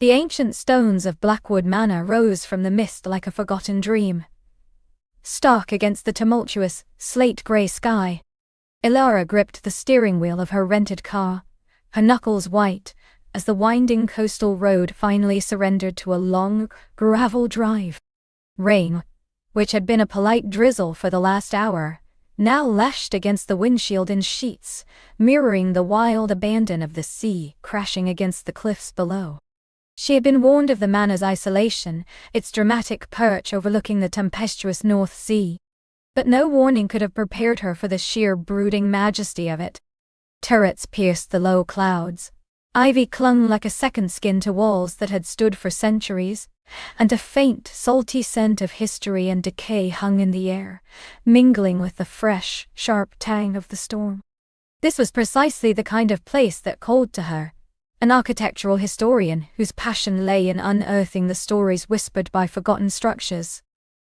The ancient stones of Blackwood Manor rose from the mist like a forgotten dream, stark against the tumultuous, slate-grey sky. Ilara gripped the steering wheel of her rented car, her knuckles white, as the winding coastal road finally surrendered to a long, gravel drive. Rain, which had been a polite drizzle for the last hour, now lashed against the windshield in sheets, mirroring the wild abandon of the sea crashing against the cliffs below. She had been warned of the manor's isolation, its dramatic perch overlooking the tempestuous North Sea. But no warning could have prepared her for the sheer brooding majesty of it. Turrets pierced the low clouds. Ivy clung like a second skin to walls that had stood for centuries, and a faint, salty scent of history and decay hung in the air, mingling with the fresh, sharp tang of the storm. This was precisely the kind of place that called to her, an architectural historian whose passion lay in unearthing the stories whispered by forgotten structures.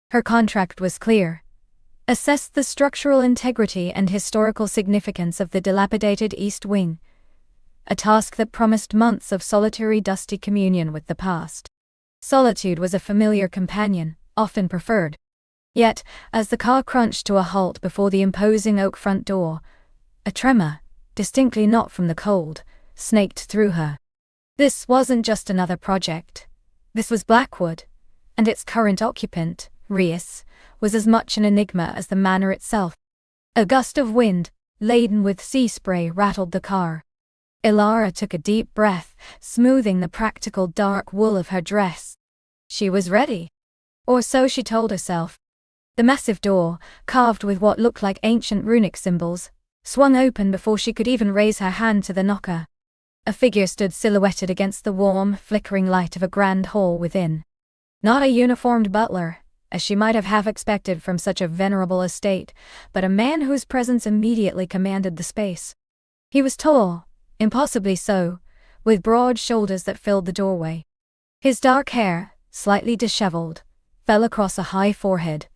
Her contract was clear. Assess the structural integrity and historical significance of the dilapidated East Wing, a task that promised months of solitary, dusty communion with the past. Solitude was a familiar companion, often preferred. Yet, as the car crunched to a halt before the imposing oak front door, a tremor, distinctly not from the cold, snaked through her. This wasn't just another project. This was Blackwood, and its current occupant, Rhys, was as much an enigma as the manor itself. A gust of wind, laden with sea spray, rattled the car. Ilara took a deep breath, smoothing the practical dark wool of her dress. She was ready. Or so she told herself. The massive door, carved with what looked like ancient runic symbols, swung open before she could even raise her hand to the knocker. A figure stood silhouetted against the warm, flickering light of a grand hall within. Not a uniformed butler, as she might have half expected from such a venerable estate, but a man whose presence immediately commanded the space. He was tall, impossibly so, with broad shoulders that filled the doorway. His dark hair, slightly disheveled, fell across a high forehead,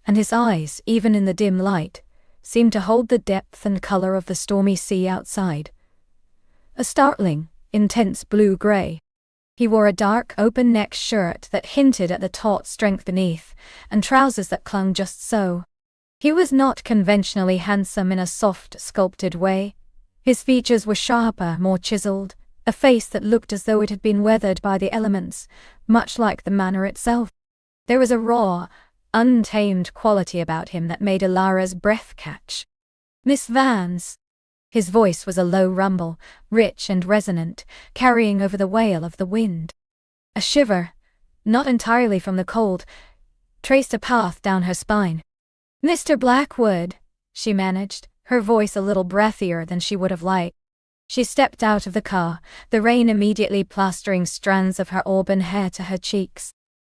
and his eyes, even in the dim light, seemed to hold the depth and color of the stormy sea outside. A startling, intense blue-gray. He wore a dark, open-neck shirt that hinted at the taut strength beneath, and trousers that clung just so. He was not conventionally handsome in a soft, sculpted way. His features were sharper, more chiseled, a face that looked as though it had been weathered by the elements, much like the manor itself. There was a raw, untamed quality about him that made Ilara's breath catch. "Miss Vance." His voice was a low rumble, rich and resonant, carrying over the wail of the wind. A shiver, not entirely from the cold, traced a path down her spine. "Mr. Blackwood," she managed, her voice a little breathier than she would have liked. She stepped out of the car, the rain immediately plastering strands of her auburn hair to her cheeks.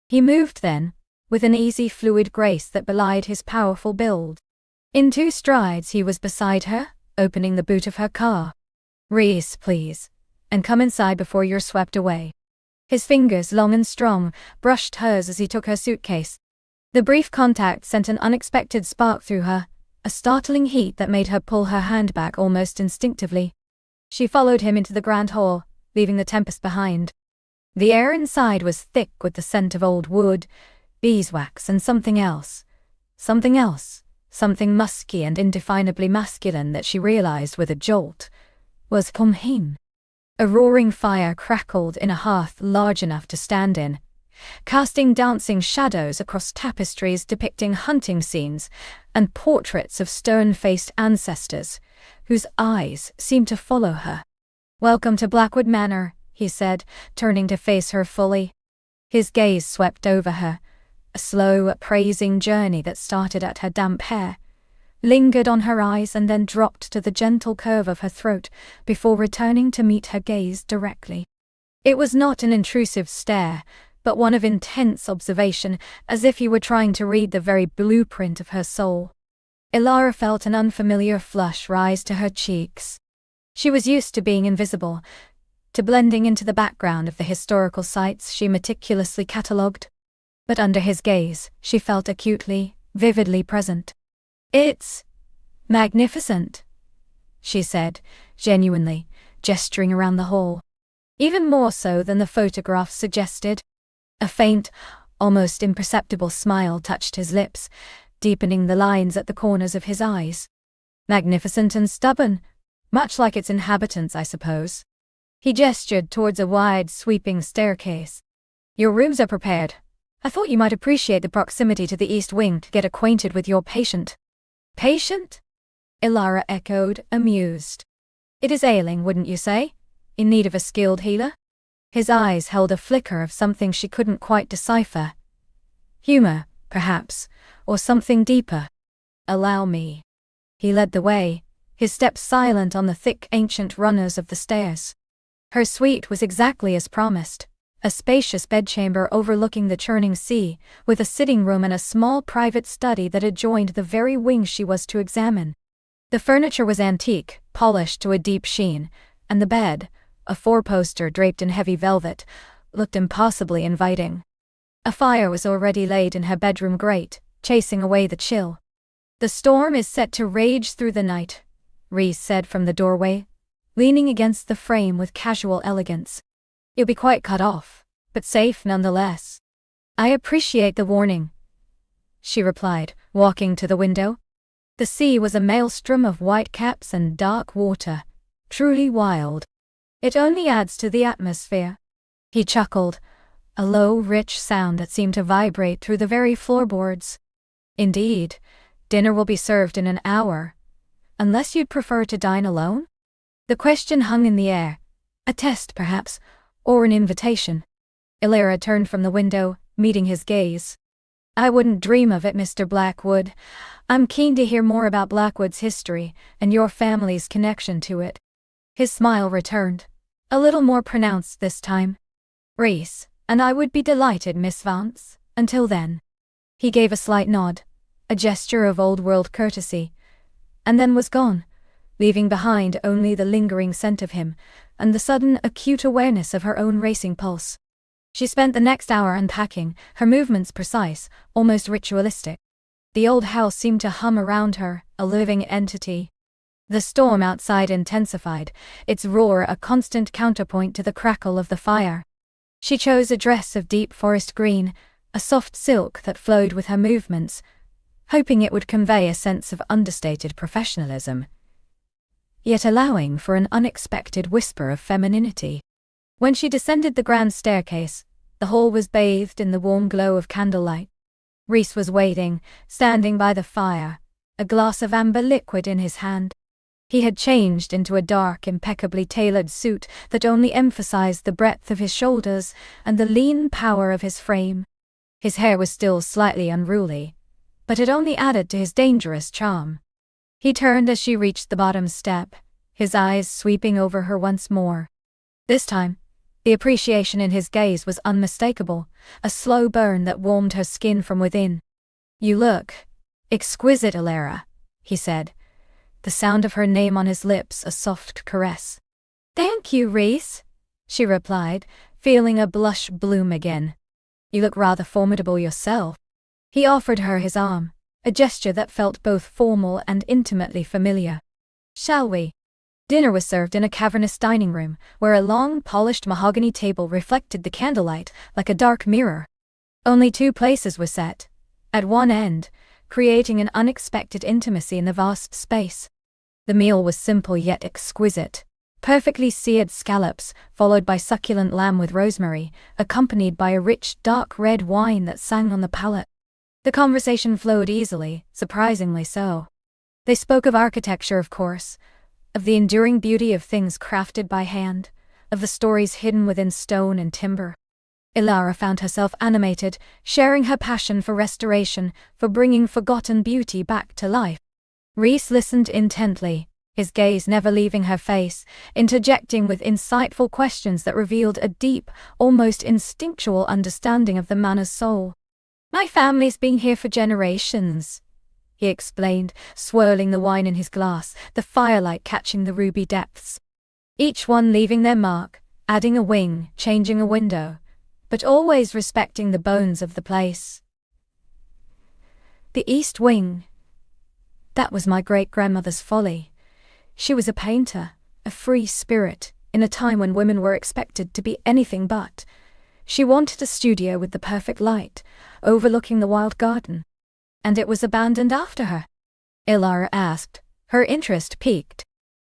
He moved then, with an easy, fluid grace that belied his powerful build. In 2 strides he was beside her, opening the boot of her car. "Rhys, please, and come inside before you're swept away." His fingers, long and strong, brushed hers as he took her suitcase. The brief contact sent an unexpected spark through her, a startling heat that made her pull her hand back almost instinctively. She followed him into the grand hall, leaving the tempest behind. The air inside was thick with the scent of old wood, beeswax, and something else. Something musky and indefinably masculine that she realized with a jolt was him. A roaring fire crackled in a hearth large enough to stand in, casting dancing shadows across tapestries depicting hunting scenes and portraits of stern-faced ancestors, whose eyes seemed to follow her. "Welcome to Blackwood Manor," he said, turning to face her fully. His gaze swept over her, a slow, appraising journey that started at her damp hair, lingered on her eyes and then dropped to the gentle curve of her throat before returning to meet her gaze directly. It was not an intrusive stare, but one of intense observation, as if he were trying to read the very blueprint of her soul. Ilara felt an unfamiliar flush rise to her cheeks. She was used to being invisible, to blending into the background of the historical sites she meticulously catalogued. But under his gaze, she felt acutely, vividly present. "It's magnificent," she said, genuinely, gesturing around the hall. even more so than the photographs suggested. A faint, almost imperceptible smile touched his lips, deepening the lines at the corners of his eyes. Magnificent and stubborn, much like its inhabitants, I suppose. He gestured towards a wide, sweeping staircase. Your rooms are prepared. I thought you might appreciate the proximity to the East Wing to get acquainted with your patient. Patient? Ilara echoed, amused. It is ailing, wouldn't you say? In need of a skilled healer? His eyes held a flicker of something she couldn't quite decipher. Humor, perhaps, or something deeper. Allow me. He led the way, his steps silent on the thick ancient runners of the stairs. Her suite was exactly as promised, a spacious bedchamber overlooking the churning sea, with a sitting room and a small private study that adjoined the very wing she was to examine. The furniture was antique, polished to a deep sheen, and the bed, a four-poster draped in heavy velvet, looked impossibly inviting. A fire was already laid in her bedroom grate, chasing away the chill. The storm is set to rage through the night, Rhys said from the doorway, leaning against the frame with casual elegance. You'll be quite cut off, but safe nonetheless. I appreciate the warning, she replied, walking to the window. The sea was a maelstrom of white caps and dark water, truly wild. It only adds to the atmosphere. He chuckled, a low, rich sound that seemed to vibrate through the very floorboards. Indeed, dinner will be served in an hour. Unless you'd prefer to dine alone? The question hung in the air. A test, perhaps, or an invitation. Ilara turned from the window, meeting his gaze. I wouldn't dream of it, Mr. Blackwood. I'm keen to hear more about Blackwood's history and your family's connection to it. His smile returned, a little more pronounced this time. Rhys, and I would be delighted, Miss Vance. Until then. He gave a slight nod, a gesture of old-world courtesy, and then was gone, leaving behind only the lingering scent of him and the sudden acute awareness of her own racing pulse. She spent the next hour unpacking, her movements precise, almost ritualistic. The old house seemed to hum around her, a living entity. The storm outside intensified, its roar a constant counterpoint to the crackle of the fire. She chose a dress of deep forest green, a soft silk that flowed with her movements, hoping it would convey a sense of understated professionalism, yet allowing for an unexpected whisper of femininity. When she descended the grand staircase, the hall was bathed in the warm glow of candlelight. Rhys was waiting, standing by the fire, a glass of amber liquid in his hand. He had changed into a dark, impeccably tailored suit that only emphasized the breadth of his shoulders and the lean power of his frame. His hair was still slightly unruly, but it only added to his dangerous charm. He turned as she reached the bottom step, his eyes sweeping over her once more. This time, the appreciation in his gaze was unmistakable, a slow burn that warmed her skin from within. You look exquisite, Ilara, he said, the sound of her name on his lips a soft caress. Thank you, Rhys, she replied, feeling a blush bloom again. You look rather formidable yourself. He offered her his arm, a gesture that felt both formal and intimately familiar. Shall we? Dinner was served in a cavernous dining room, where a long, polished mahogany table reflected the candlelight like a dark mirror. Only 2 places were set, at one end, creating an unexpected intimacy in the vast space. The meal was simple yet exquisite. Perfectly seared scallops, followed by succulent lamb with rosemary, accompanied by a rich, dark red wine that sang on the palate. The conversation flowed easily, surprisingly so. They spoke of architecture, of course, of the enduring beauty of things crafted by hand, of the stories hidden within stone and timber. Ilara found herself animated, sharing her passion for restoration, for bringing forgotten beauty back to life. Rhys listened intently, his gaze never leaving her face, interjecting with insightful questions that revealed a deep, almost instinctual understanding of the manor's soul. My family's been here for generations, he explained, swirling the wine in his glass, the firelight catching the ruby depths. Each one leaving their mark, adding a wing, changing a window, but always respecting the bones of the place. The East Wing. That was my great-grandmother's folly. She was a painter, a free spirit, in a time when women were expected to be anything but. She wanted a studio with the perfect light, overlooking the wild garden. And it was abandoned after her? Ilara asked, her interest piqued.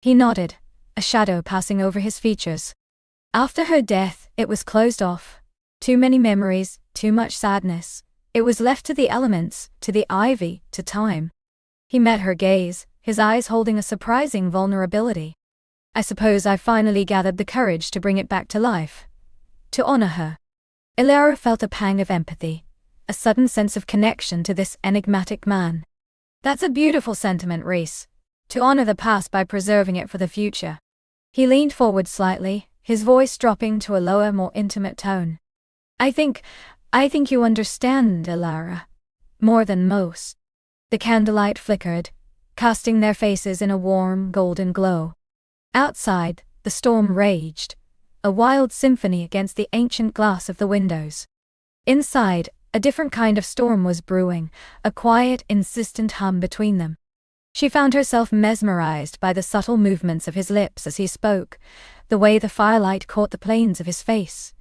He nodded, a shadow passing over his features. After her death, it was closed off. Too many memories, too much sadness. It was left to the elements, to the ivy, to time. He met her gaze, his eyes holding a surprising vulnerability. I suppose I finally gathered the courage to bring it back to life. To honor her. Ilara felt a pang of empathy, a sudden sense of connection to this enigmatic man. That's a beautiful sentiment, Reese. To honor the past by preserving it for the future. He leaned forward slightly, his voice dropping to a lower, more intimate tone. I think you understand, Ilara. More than most. The candlelight flickered, casting their faces in a warm, golden glow. Outside, the storm raged, a wild symphony against the ancient glass of the windows. Inside, a different kind of storm was brewing, a quiet, insistent hum between them. She found herself mesmerized by the subtle movements of his lips as he spoke, the way the firelight caught the planes of his face,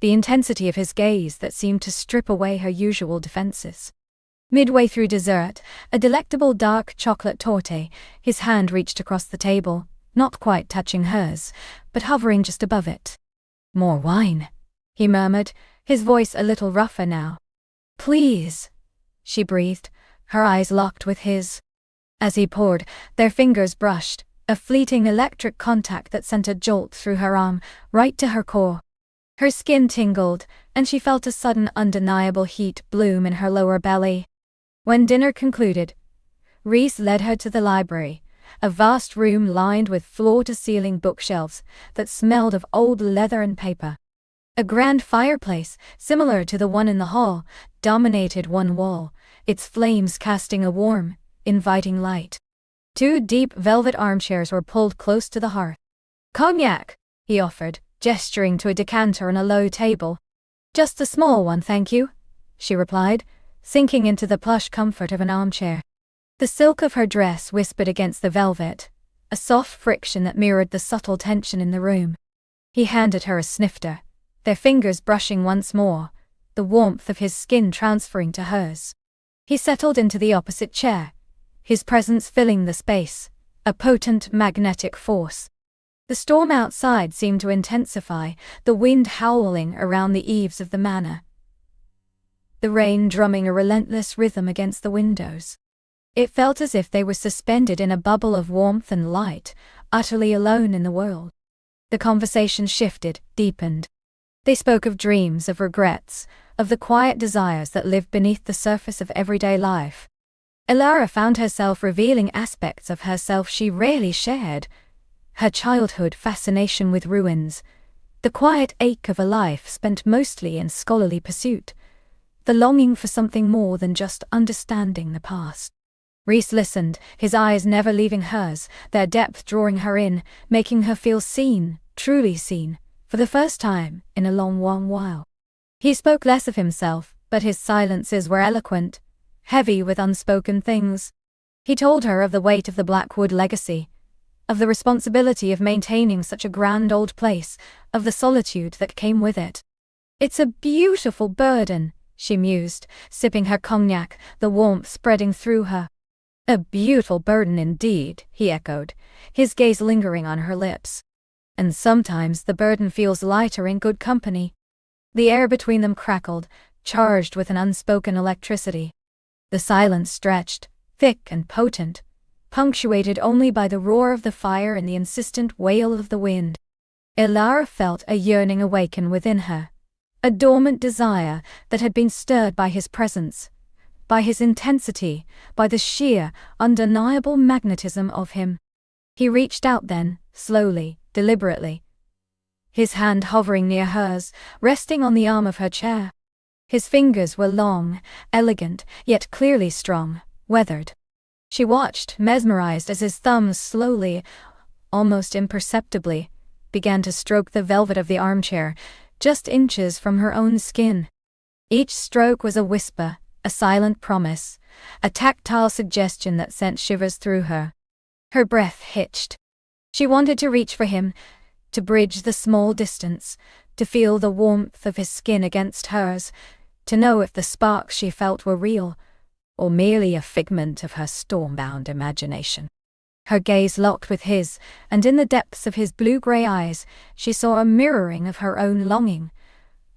the intensity of his gaze that seemed to strip away her usual defenses. Midway through dessert, a delectable dark chocolate torte, his hand reached across the table, not quite touching hers, but hovering just above it. More wine, he murmured, his voice a little rougher now. Please, she breathed, her eyes locked with his. As he poured, their fingers brushed, a fleeting electric contact that sent a jolt through her arm, right to her core. Her skin tingled, and she felt a sudden undeniable heat bloom in her lower belly. When dinner concluded, Reese led her to the library, a vast room lined with floor-to-ceiling bookshelves that smelled of old leather and paper. A grand fireplace, similar to the one in the hall, dominated one wall, its flames casting a warm, inviting light. 2 deep velvet armchairs were pulled close to the hearth. Cognac, he offered, gesturing to a decanter on a low table. Just a small one, thank you, she replied, sinking into the plush comfort of an armchair. The silk of her dress whispered against the velvet, a soft friction that mirrored the subtle tension in the room. He handed her a snifter, their fingers brushing once more, the warmth of his skin transferring to hers. He settled into the opposite chair, his presence filling the space, a potent magnetic force. The storm outside seemed to intensify, the wind howling around the eaves of the manor, the rain drumming a relentless rhythm against the windows. It felt as if they were suspended in a bubble of warmth and light, utterly alone in the world. The conversation shifted, deepened. They spoke of dreams, of regrets, of the quiet desires that live beneath the surface of everyday life. Ilara found herself revealing aspects of herself she rarely shared. Her childhood fascination with ruins, the quiet ache of a life spent mostly in scholarly pursuit, the longing for something more than just understanding the past. Reese listened, his eyes never leaving hers, their depth drawing her in, making her feel seen, truly seen, for the first time in a long while. He spoke less of himself, but his silences were eloquent, heavy with unspoken things. He told her of the weight of the Blackwood legacy, of the responsibility of maintaining such a grand old place, of the solitude that came with it. It's a beautiful burden, she mused, sipping her cognac, the warmth spreading through her. A beautiful burden indeed, he echoed, his gaze lingering on her lips. And sometimes the burden feels lighter in good company. The air between them crackled, charged with an unspoken electricity. The silence stretched, thick and potent, punctuated only by the roar of the fire and the insistent wail of the wind. Ilara felt a yearning awaken within her, a dormant desire that had been stirred by his presence, by his intensity, by the sheer, undeniable magnetism of him. He reached out then, slowly, deliberately, his hand hovering near hers, resting on the arm of her chair. His fingers were long, elegant, yet clearly strong, weathered. She watched, mesmerized, as his thumbs slowly, almost imperceptibly, began to stroke the velvet of the armchair, just inches from her own skin. Each stroke was a whisper, a silent promise, a tactile suggestion that sent shivers through her. Her breath hitched. She wanted to reach for him, to bridge the small distance, to feel the warmth of his skin against hers, to know if the sparks she felt were real, or merely a figment of her storm-bound imagination. Her gaze locked with his, and in the depths of his blue-gray eyes, she saw a mirroring of her own longing,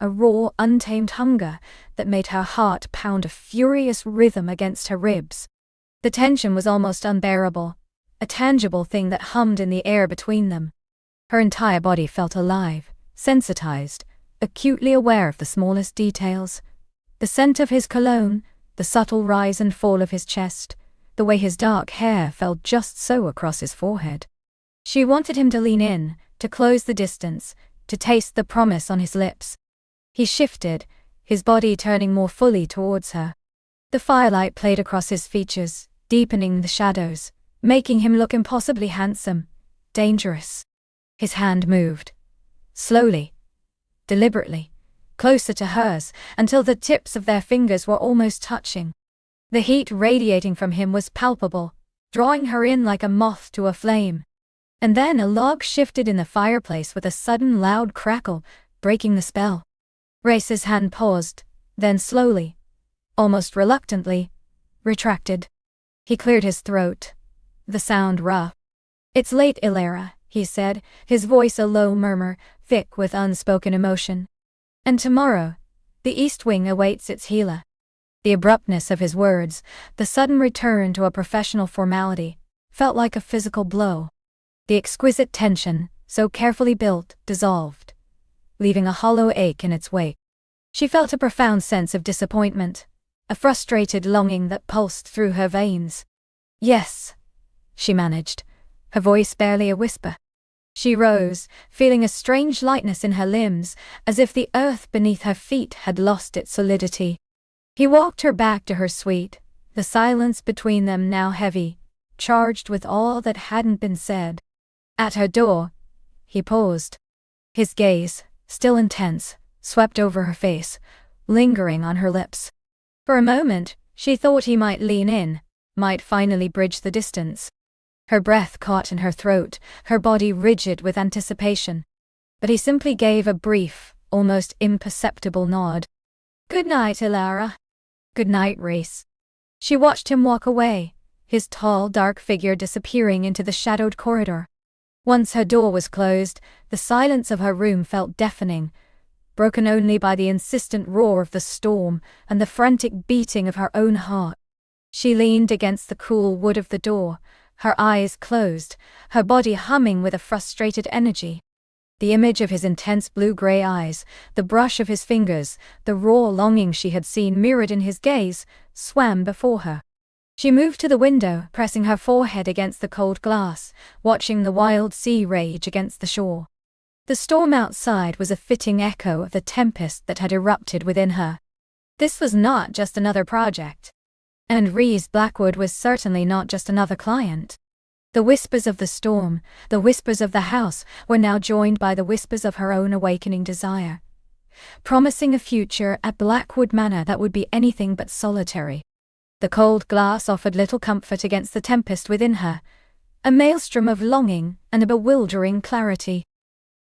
a raw, untamed hunger that made her heart pound a furious rhythm against her ribs. The tension was almost unbearable, a tangible thing that hummed in the air between them. Her entire body felt alive, sensitized, acutely aware of the smallest details. The scent of his cologne, the subtle rise and fall of his chest, the way his dark hair fell just so across his forehead. She wanted him to lean in, to close the distance, to taste the promise on his lips. He shifted, his body turning more fully towards her. The firelight played across his features, deepening the shadows, making him look impossibly handsome, dangerous. His hand moved. Slowly, deliberately, closer to hers, until the tips of their fingers were almost touching. The heat radiating from him was palpable, drawing her in like a moth to a flame. And then a log shifted in the fireplace with a sudden loud crackle, breaking the spell. Race's hand paused, then slowly, almost reluctantly, retracted. He cleared his throat, the sound rough. "It's late, Ilara," he said, his voice a low murmur, thick with unspoken emotion. "And tomorrow, the East Wing awaits its healer." The abruptness of his words, the sudden return to a professional formality, felt like a physical blow. The exquisite tension, so carefully built, dissolved, leaving a hollow ache in its wake. She felt a profound sense of disappointment, a frustrated longing that pulsed through her veins. "Yes," she managed, her voice barely a whisper. She rose, feeling a strange lightness in her limbs, as if the earth beneath her feet had lost its solidity. He walked her back to her suite, the silence between them now heavy, charged with all that hadn't been said. At her door, he paused. His gaze, still intense, swept over her face, lingering on her lips. For a moment, she thought he might lean in, might finally bridge the distance. Her breath caught in her throat, her body rigid with anticipation. But he simply gave a brief, almost imperceptible nod. "Good night, Ilara." "Good night, Race." She watched him walk away, his tall, dark figure disappearing into the shadowed corridor. Once her door was closed, the silence of her room felt deafening, broken only by the insistent roar of the storm and the frantic beating of her own heart. She leaned against the cool wood of the door, her eyes closed, her body humming with a frustrated energy. The image of his intense blue-gray eyes, the brush of his fingers, the raw longing she had seen mirrored in his gaze, swam before her. She moved to the window, pressing her forehead against the cold glass, watching the wild sea rage against the shore. The storm outside was a fitting echo of the tempest that had erupted within her. This was not just another project. And Reese Blackwood was certainly not just another client. The whispers of the storm, the whispers of the house, were now joined by the whispers of her own awakening desire, promising a future at Blackwood Manor that would be anything but solitary. The cold glass offered little comfort against the tempest within her, a maelstrom of longing and a bewildering clarity.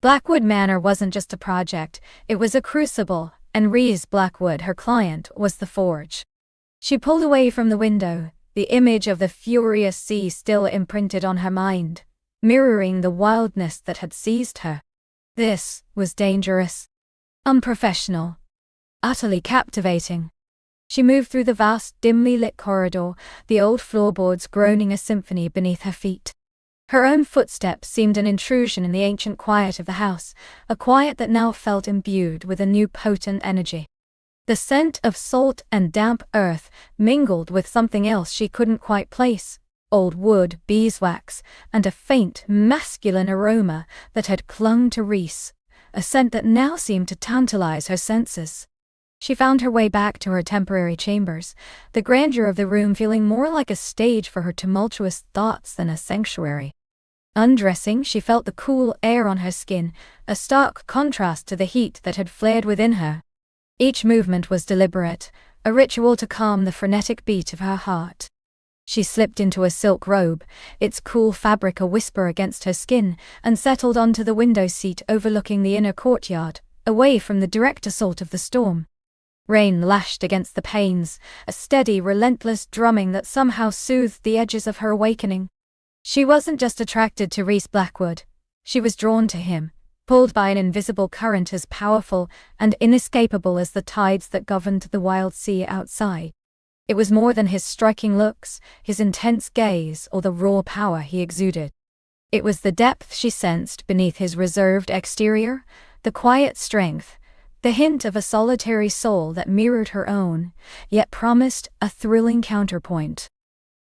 Blackwood Manor wasn't just a project, it was a crucible, and Reese Blackwood, her client, was the forge. She pulled away from the window, the image of the furious sea still imprinted on her mind, mirroring the wildness that had seized her. This was dangerous, unprofessional, utterly captivating. She moved through the vast, dimly lit corridor, the old floorboards groaning a symphony beneath her feet. Her own footsteps seemed an intrusion in the ancient quiet of the house, a quiet that now felt imbued with a new potent energy. The scent of salt and damp earth mingled with something else she couldn't quite place, old wood, beeswax, and a faint, masculine aroma that had clung to Reese, a scent that now seemed to tantalize her senses. She found her way back to her temporary chambers, the grandeur of the room feeling more like a stage for her tumultuous thoughts than a sanctuary. Undressing, she felt the cool air on her skin, a stark contrast to the heat that had flared within her. Each movement was deliberate, a ritual to calm the frenetic beat of her heart. She slipped into a silk robe, its cool fabric a whisper against her skin, and settled onto the window seat overlooking the inner courtyard, away from the direct assault of the storm. Rain lashed against the panes, a steady, relentless drumming that somehow soothed the edges of her awakening. She wasn't just attracted to Reese Blackwood. She was drawn to him, pulled by an invisible current as powerful and inescapable as the tides that governed the wild sea outside. It was more than his striking looks, his intense gaze, or the raw power he exuded. It was the depth she sensed beneath his reserved exterior, the quiet strength, the hint of a solitary soul that mirrored her own, yet promised a thrilling counterpoint.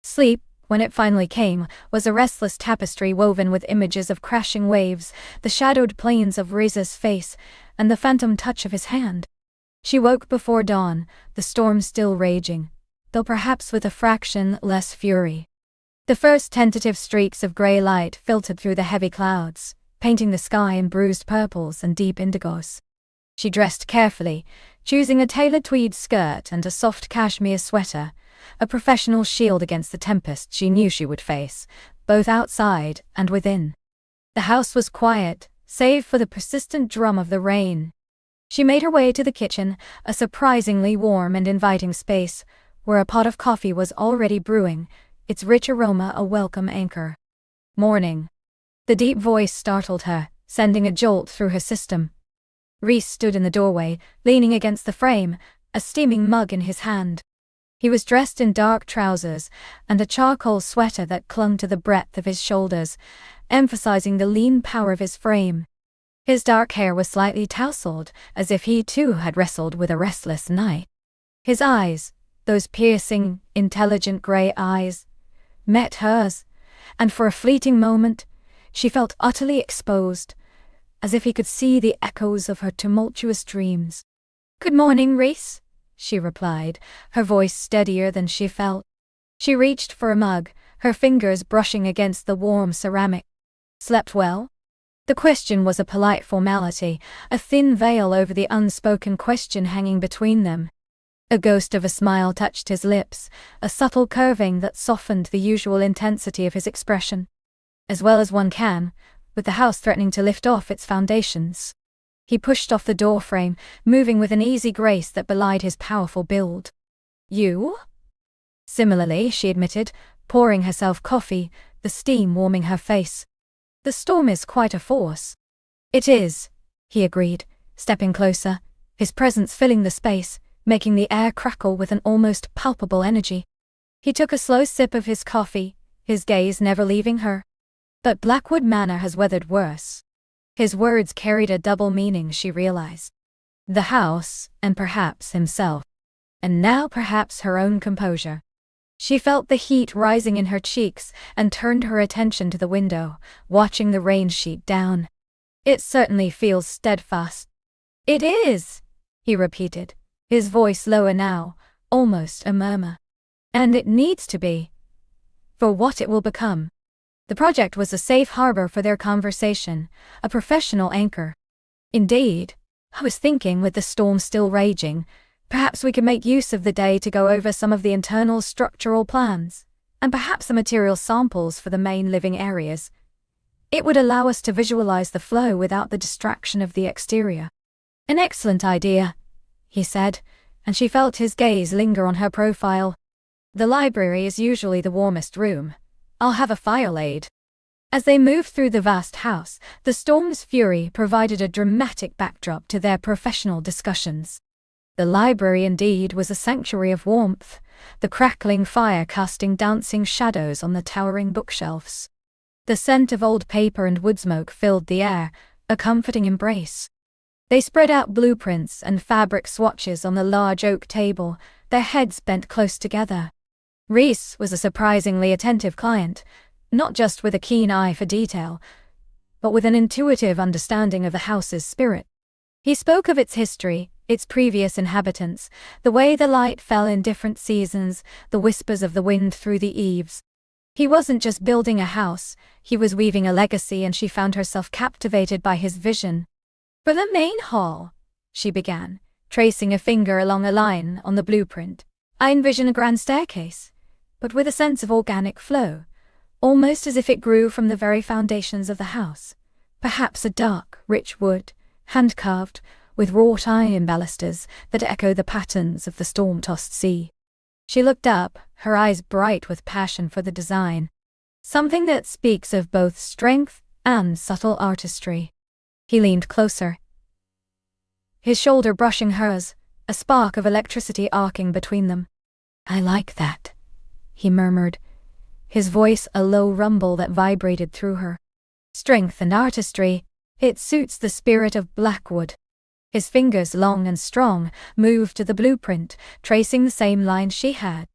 Sleep, when it finally came, was a restless tapestry woven with images of crashing waves, the shadowed planes of Reza's face, and the phantom touch of his hand. She woke before dawn, the storm still raging, though perhaps with a fraction less fury. The first tentative streaks of grey light filtered through the heavy clouds, painting the sky in bruised purples and deep indigos. She dressed carefully, choosing a tailored tweed skirt and a soft cashmere sweater, a professional shield against the tempest she knew she would face, both outside and within. The house was quiet, save for the persistent drum of the rain. She made her way to the kitchen, a surprisingly warm and inviting space, where a pot of coffee was already brewing, its rich aroma a welcome anchor. Morning. The deep voice startled her, sending a jolt through her system. Reese stood in the doorway, leaning against the frame, a steaming mug in his hand. He was dressed in dark trousers and a charcoal sweater that clung to the breadth of his shoulders, emphasizing the lean power of his frame. His dark hair was slightly tousled, as if he too had wrestled with a restless night. His eyes, those piercing, intelligent grey eyes, met hers, and for a fleeting moment, she felt utterly exposed, as if he could see the echoes of her tumultuous dreams. "Good morning, Reese," she replied, her voice steadier than she felt. She reached for a mug, her fingers brushing against the warm ceramic. "Slept well?" The question was a polite formality, a thin veil over the unspoken question hanging between them. A ghost of a smile touched his lips, a subtle curving that softened the usual intensity of his expression. As well as one can, with the house threatening to lift off its foundations. He pushed off the doorframe, moving with an easy grace that belied his powerful build. "You?" Similarly, she admitted, pouring herself coffee, the steam warming her face. "The storm is quite a force." "It is," he agreed, stepping closer, his presence filling the space, making the air crackle with an almost palpable energy. He took a slow sip of his coffee, his gaze never leaving her. "But Blackwood Manor has weathered worse." His words carried a double meaning, she realized. The house, and perhaps himself. And now perhaps her own composure. She felt the heat rising in her cheeks and turned her attention to the window, watching the rain sheet down. "It certainly feels steadfast." "It is," he repeated, his voice lower now, almost a murmur. "And it needs to be. For what it will become." The project was a safe harbor for their conversation, a professional anchor. "Indeed. I was thinking, with the storm still raging, perhaps we could make use of the day to go over some of the internal structural plans, and perhaps the material samples for the main living areas. It would allow us to visualize the flow without the distraction of the exterior." "An excellent idea," he said, and she felt his gaze linger on her profile. "The library is usually the warmest room. I'll have a fire laid." As they moved through the vast house, the storm's fury provided a dramatic backdrop to their professional discussions. The library indeed was a sanctuary of warmth, the crackling fire casting dancing shadows on the towering bookshelves. The scent of old paper and wood smoke filled the air, a comforting embrace. They spread out blueprints and fabric swatches on the large oak table, their heads bent close together. Reese was a surprisingly attentive client, not just with a keen eye for detail, but with an intuitive understanding of the house's spirit. He spoke of its history, its previous inhabitants, the way the light fell in different seasons, the whispers of the wind through the eaves. He wasn't just building a house, he was weaving a legacy, and she found herself captivated by his vision. "For the main hall," she began, tracing a finger along a line on the blueprint, "I envision a grand staircase. but with a sense of organic flow, almost as if it grew from the very foundations of the house. Perhaps a dark, rich wood, hand-carved, with wrought iron balusters that echo the patterns of the storm-tossed sea. She looked up, her eyes bright with passion for the design. Something that speaks of both strength and subtle artistry. He leaned closer, his shoulder brushing hers, a spark of electricity arcing between them. "I like that," he murmured, his voice a low rumble that vibrated through her. "Strength and artistry, it suits the spirit of Blackwood." His fingers, long and strong, moved to the blueprint, tracing the same lines she had.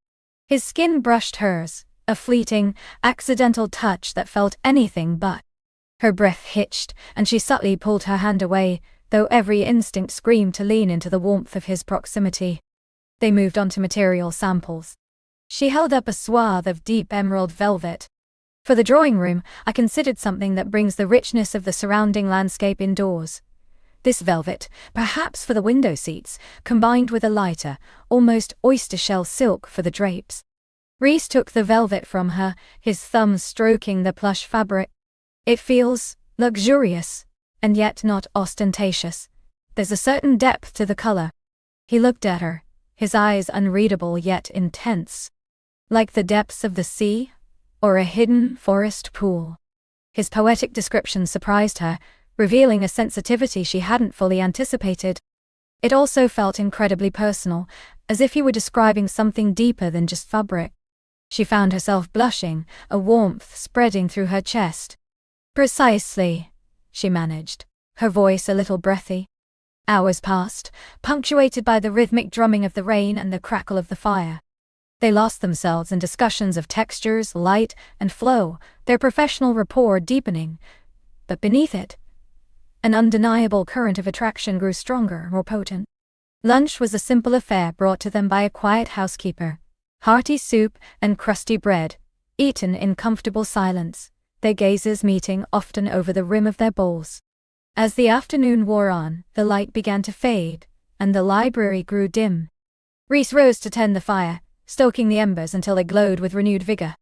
His skin brushed hers, a fleeting, accidental touch that felt anything but. Her breath hitched, and she subtly pulled her hand away, though every instinct screamed to lean into the warmth of his proximity. They moved on to material samples. She held up a swath of deep emerald velvet. "For the drawing room, I considered something that brings the richness of the surrounding landscape indoors. This velvet, perhaps for the window seats, combined with a lighter, almost oyster-shell silk for the drapes." Rhys took the velvet from her, his thumbs stroking the plush fabric. "It feels luxurious, and yet not ostentatious. There's a certain depth to the color." He looked at her, his eyes unreadable yet intense. "Like the depths of the sea, or a hidden forest pool." His poetic description surprised her, revealing a sensitivity she hadn't fully anticipated. It also felt incredibly personal, as if he were describing something deeper than just fabric. She found herself blushing, a warmth spreading through her chest. "Precisely," she managed, her voice a little breathy. Hours passed, punctuated by the rhythmic drumming of the rain and the crackle of the fire. They lost themselves in discussions of textures, light, and flow, their professional rapport deepening. But beneath it, an undeniable current of attraction grew stronger, more potent. Lunch was a simple affair brought to them by a quiet housekeeper. Hearty soup and crusty bread, eaten in comfortable silence, their gazes meeting often over the rim of their bowls. As the afternoon wore on, the light began to fade, and the library grew dim. Rhys rose to tend the fire, stoking the embers until they glowed with renewed vigor.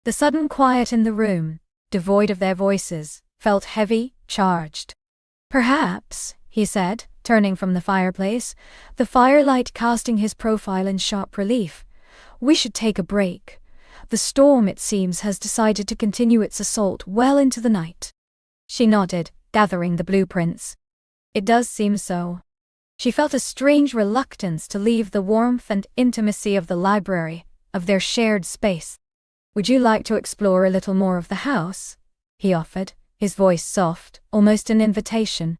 The sudden quiet in the room, devoid of their voices, felt heavy, charged. "Perhaps," he said, turning from the fireplace, the firelight casting his profile in sharp relief, "we should take a break. The storm, it seems, has decided to continue its assault well into the night." She nodded, gathering the blueprints. "It does seem so." She felt a strange reluctance to leave the warmth and intimacy of the library, of their shared space. "Would you like to explore a little more of the house?" he offered, his voice soft, almost an invitation.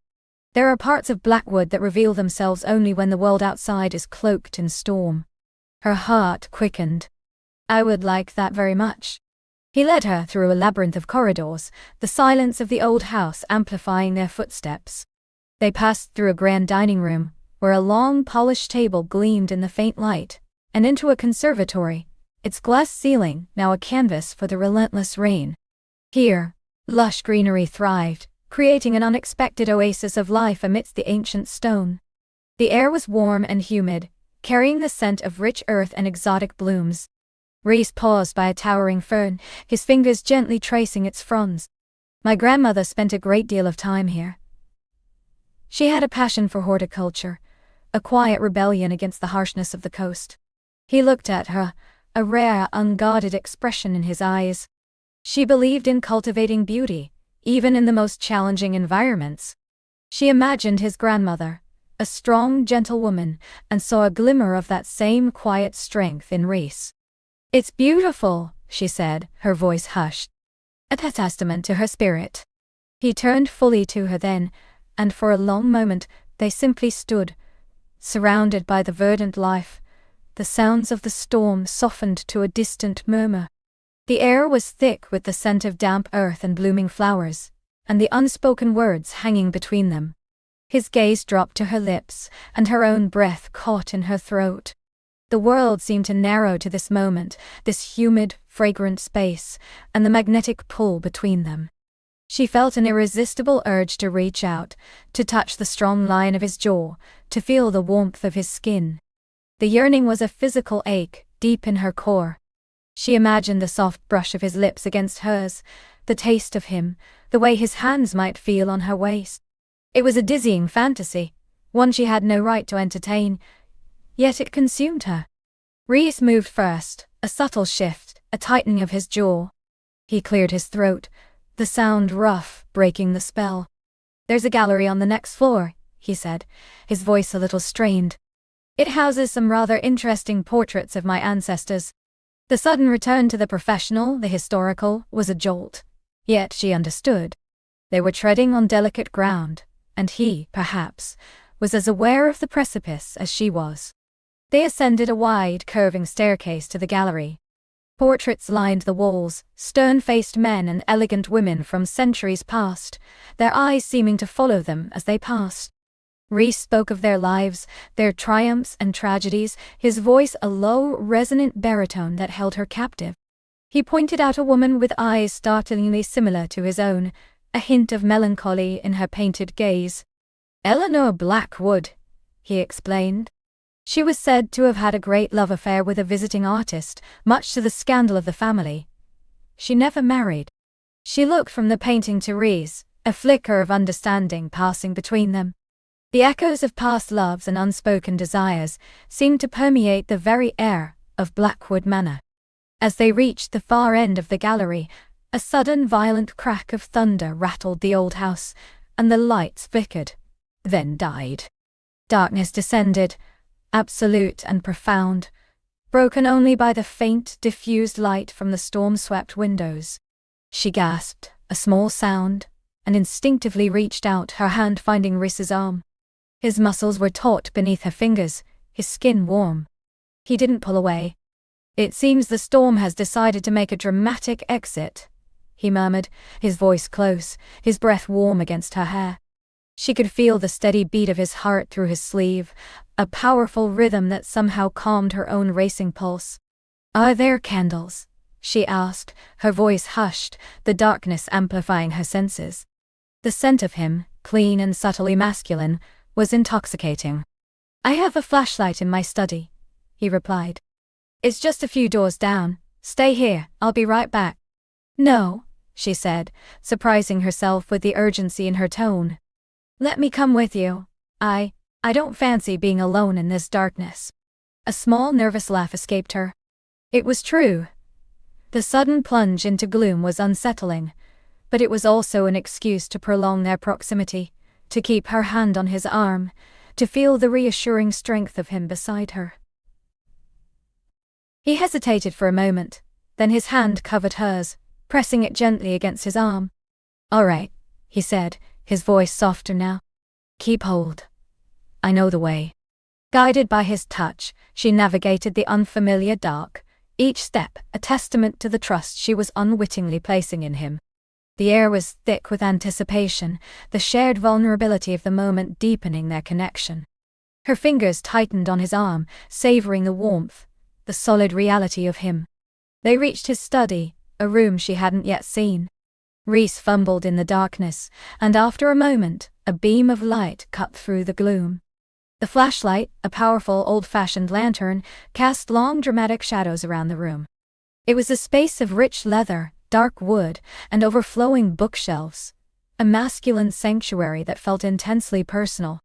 "There are parts of Blackwood that reveal themselves only when the world outside is cloaked in storm." Her heart quickened. "I would like that very much." He led her through a labyrinth of corridors, the silence of the old house amplifying their footsteps. They passed through a grand dining room, where a long polished table gleamed in the faint light, and into a conservatory, its glass ceiling now a canvas for the relentless rain. Here, lush greenery thrived, creating an unexpected oasis of life amidst the ancient stone. The air was warm and humid, carrying the scent of rich earth and exotic blooms. Rhys paused by a towering fern, his fingers gently tracing its fronds. "My grandmother spent a great deal of time here. She had a passion for horticulture, a quiet rebellion against the harshness of the coast." He looked at her, a rare, unguarded expression in his eyes. She believed in cultivating beauty, even in the most challenging environments. She imagined his grandmother, a strong, gentle woman, and saw a glimmer of that same quiet strength in Rhys. "It's beautiful," she said, her voice hushed. A testament to her spirit. He turned fully to her then, and for a long moment they simply stood, surrounded by the verdant life. The sounds of the storm softened to a distant murmur. The air was thick with the scent of damp earth and blooming flowers, and the unspoken words hanging between them. His gaze dropped to her lips, and her own breath caught in her throat. The world seemed to narrow to this moment, this humid, fragrant space, and the magnetic pull between them. She felt an irresistible urge to reach out, to touch the strong line of his jaw, to feel the warmth of his skin. The yearning was a physical ache, deep in her core. She imagined the soft brush of his lips against hers, the taste of him, the way his hands might feel on her waist. It was a dizzying fantasy, one she had no right to entertain, yet it consumed her. Rhys moved first, a subtle shift, a tightening of his jaw. He cleared his throat, the sound rough, breaking the spell. "There's a gallery on the next floor," he said, his voice a little strained. "It houses some rather interesting portraits of my ancestors." The sudden return to the professional, the historical, was a jolt. Yet she understood. They were treading on delicate ground, and he, perhaps, was as aware of the precipice as she was. They ascended a wide, curving staircase to the gallery. Portraits lined the walls, stern-faced men and elegant women from centuries past, their eyes seeming to follow them as they passed. Rhys spoke of their lives, their triumphs and tragedies, his voice a low, resonant baritone that held her captive. He pointed out a woman with eyes startlingly similar to his own, a hint of melancholy in her painted gaze. "Eleanor Blackwood," he explained. She was said to have had a great love affair with a visiting artist, much to the scandal of the family. She never married. She looked from the painting to Rhys, a flicker of understanding passing between them. The echoes of past loves and unspoken desires seemed to permeate the very air of Blackwood Manor. As they reached the far end of the gallery, a sudden violent crack of thunder rattled the old house, and the lights flickered, then died. Darkness descended, absolute and profound, broken only by the faint, diffused light from the storm-swept windows. She gasped, a small sound, and instinctively reached out, her hand finding Rhys's arm. His muscles were taut beneath her fingers, his skin warm. He didn't pull away. "It seems the storm has decided to make a dramatic exit," he murmured, his voice close, his breath warm against her hair. She could feel the steady beat of his heart through his sleeve, a powerful rhythm that somehow calmed her own racing pulse. "Are there candles?" she asked, her voice hushed, the darkness amplifying her senses. The scent of him, clean and subtly masculine, was intoxicating. "I have a flashlight in my study," he replied. "It's just a few doors down. Stay here, I'll be right back." "No," she said, surprising herself with the urgency in her tone. "Let me come with you. I don't fancy being alone in this darkness." A small nervous laugh escaped her. It was true. The sudden plunge into gloom was unsettling, but it was also an excuse to prolong their proximity, to keep her hand on his arm, to feel the reassuring strength of him beside her. He hesitated for a moment, then his hand covered hers, pressing it gently against his arm. "All right," he said, his voice softer now. "Keep hold. I know the way." Guided by his touch, she navigated the unfamiliar dark, each step a testament to the trust she was unwittingly placing in him. The air was thick with anticipation, the shared vulnerability of the moment deepening their connection. Her fingers tightened on his arm, savoring the warmth, the solid reality of him. They reached his study, a room she hadn't yet seen. Rhys fumbled in the darkness, and after a moment, a beam of light cut through the gloom. The flashlight, a powerful old-fashioned lantern, cast long dramatic shadows around the room. It was a space of rich leather, dark wood, and overflowing bookshelves, a masculine sanctuary that felt intensely personal.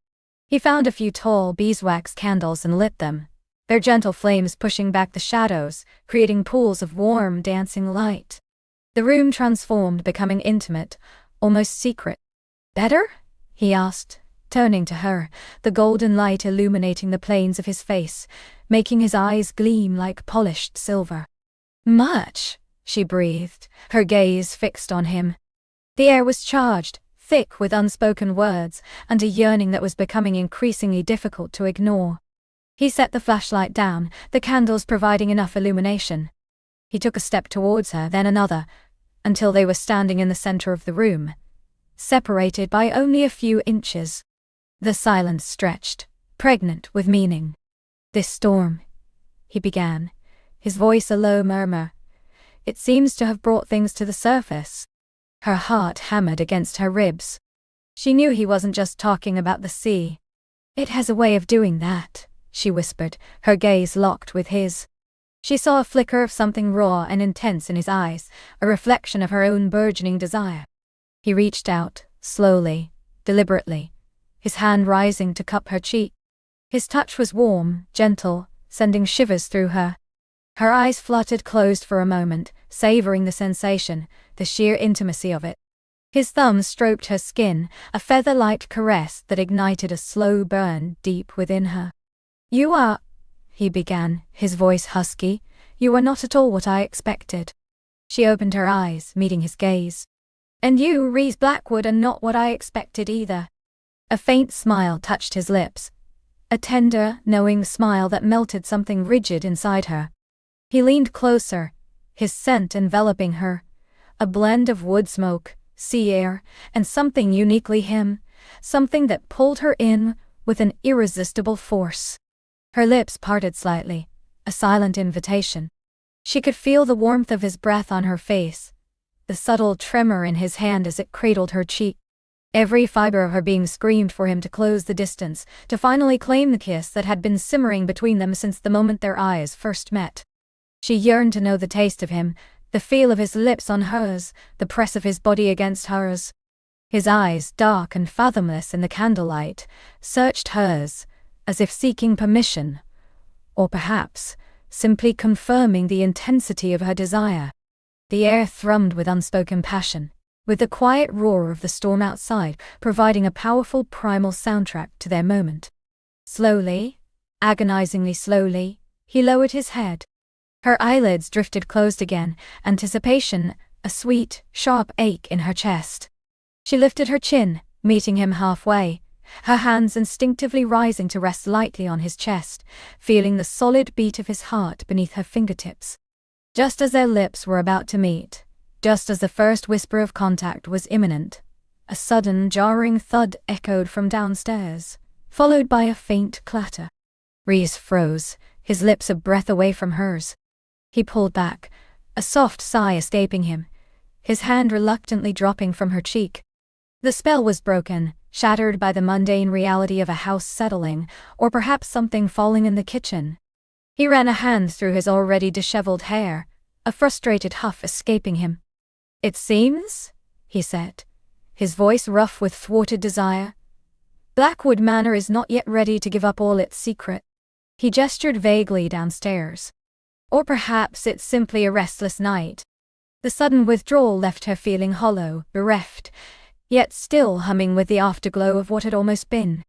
He found a few tall beeswax candles and lit them, their gentle flames pushing back the shadows, creating pools of warm, dancing light. The room transformed, becoming intimate, almost secret. "Better?" he asked, turning to her, the golden light illuminating the planes of his face, making his eyes gleam like polished silver. "Much," she breathed, her gaze fixed on him. The air was charged, thick with unspoken words, and a yearning that was becoming increasingly difficult to ignore. He set the flashlight down, the candles providing enough illumination. He took a step towards her, then another, until they were standing in the center of the room, separated by only a few inches. The silence stretched, pregnant with meaning. "This storm," he began, his voice a low murmur, "it seems to have brought things to the surface." Her heart hammered against her ribs. She knew he wasn't just talking about the sea. "It has a way of doing that," she whispered, her gaze locked with his. She saw a flicker of something raw and intense in his eyes, a reflection of her own burgeoning desire. He reached out, slowly, deliberately, his hand rising to cup her cheek. His touch was warm, gentle, sending shivers through her. Her eyes fluttered closed for a moment, savoring the sensation, the sheer intimacy of it. His thumb stroked her skin, a feather-light caress that ignited a slow burn deep within her. "You are," he began, his voice husky, "you are not at all what I expected." She opened her eyes, meeting his gaze. "And you, Reese Blackwood, are not what I expected either." A faint smile touched his lips, a tender, knowing smile that melted something rigid inside her. He leaned closer, his scent enveloping her, a blend of wood smoke, sea air, and something uniquely him, something that pulled her in with an irresistible force. Her lips parted slightly, a silent invitation. She could feel the warmth of his breath on her face, the subtle tremor in his hand as it cradled her cheek. Every fiber of her being screamed for him to close the distance, to finally claim the kiss that had been simmering between them since the moment their eyes first met. She yearned to know the taste of him, the feel of his lips on hers, the press of his body against hers. His eyes, dark and fathomless in the candlelight, searched hers, as if seeking permission, or perhaps simply confirming the intensity of her desire. The air thrummed with unspoken passion, with the quiet roar of the storm outside providing a powerful primal soundtrack to their moment. Slowly, agonizingly slowly, he lowered his head. Her eyelids drifted closed again, anticipation, a sweet, sharp ache in her chest. She lifted her chin, meeting him halfway, her hands instinctively rising to rest lightly on his chest, feeling the solid beat of his heart beneath her fingertips. Just as their lips were about to meet, just as the first whisper of contact was imminent, a sudden jarring thud echoed from downstairs, followed by a faint clatter. Reese froze, his lips a breath away from hers. He pulled back, a soft sigh escaping him, his hand reluctantly dropping from her cheek. The spell was broken, shattered by the mundane reality of a house settling, or perhaps something falling in the kitchen. He ran a hand through his already disheveled hair, a frustrated huff escaping him. "It seems," he said, his voice rough with thwarted desire, "Blackwood Manor is not yet ready to give up all its secret." He gestured vaguely downstairs. Or perhaps it's simply a restless night. The sudden withdrawal left her feeling hollow, bereft, yet still humming with the afterglow of what had almost been.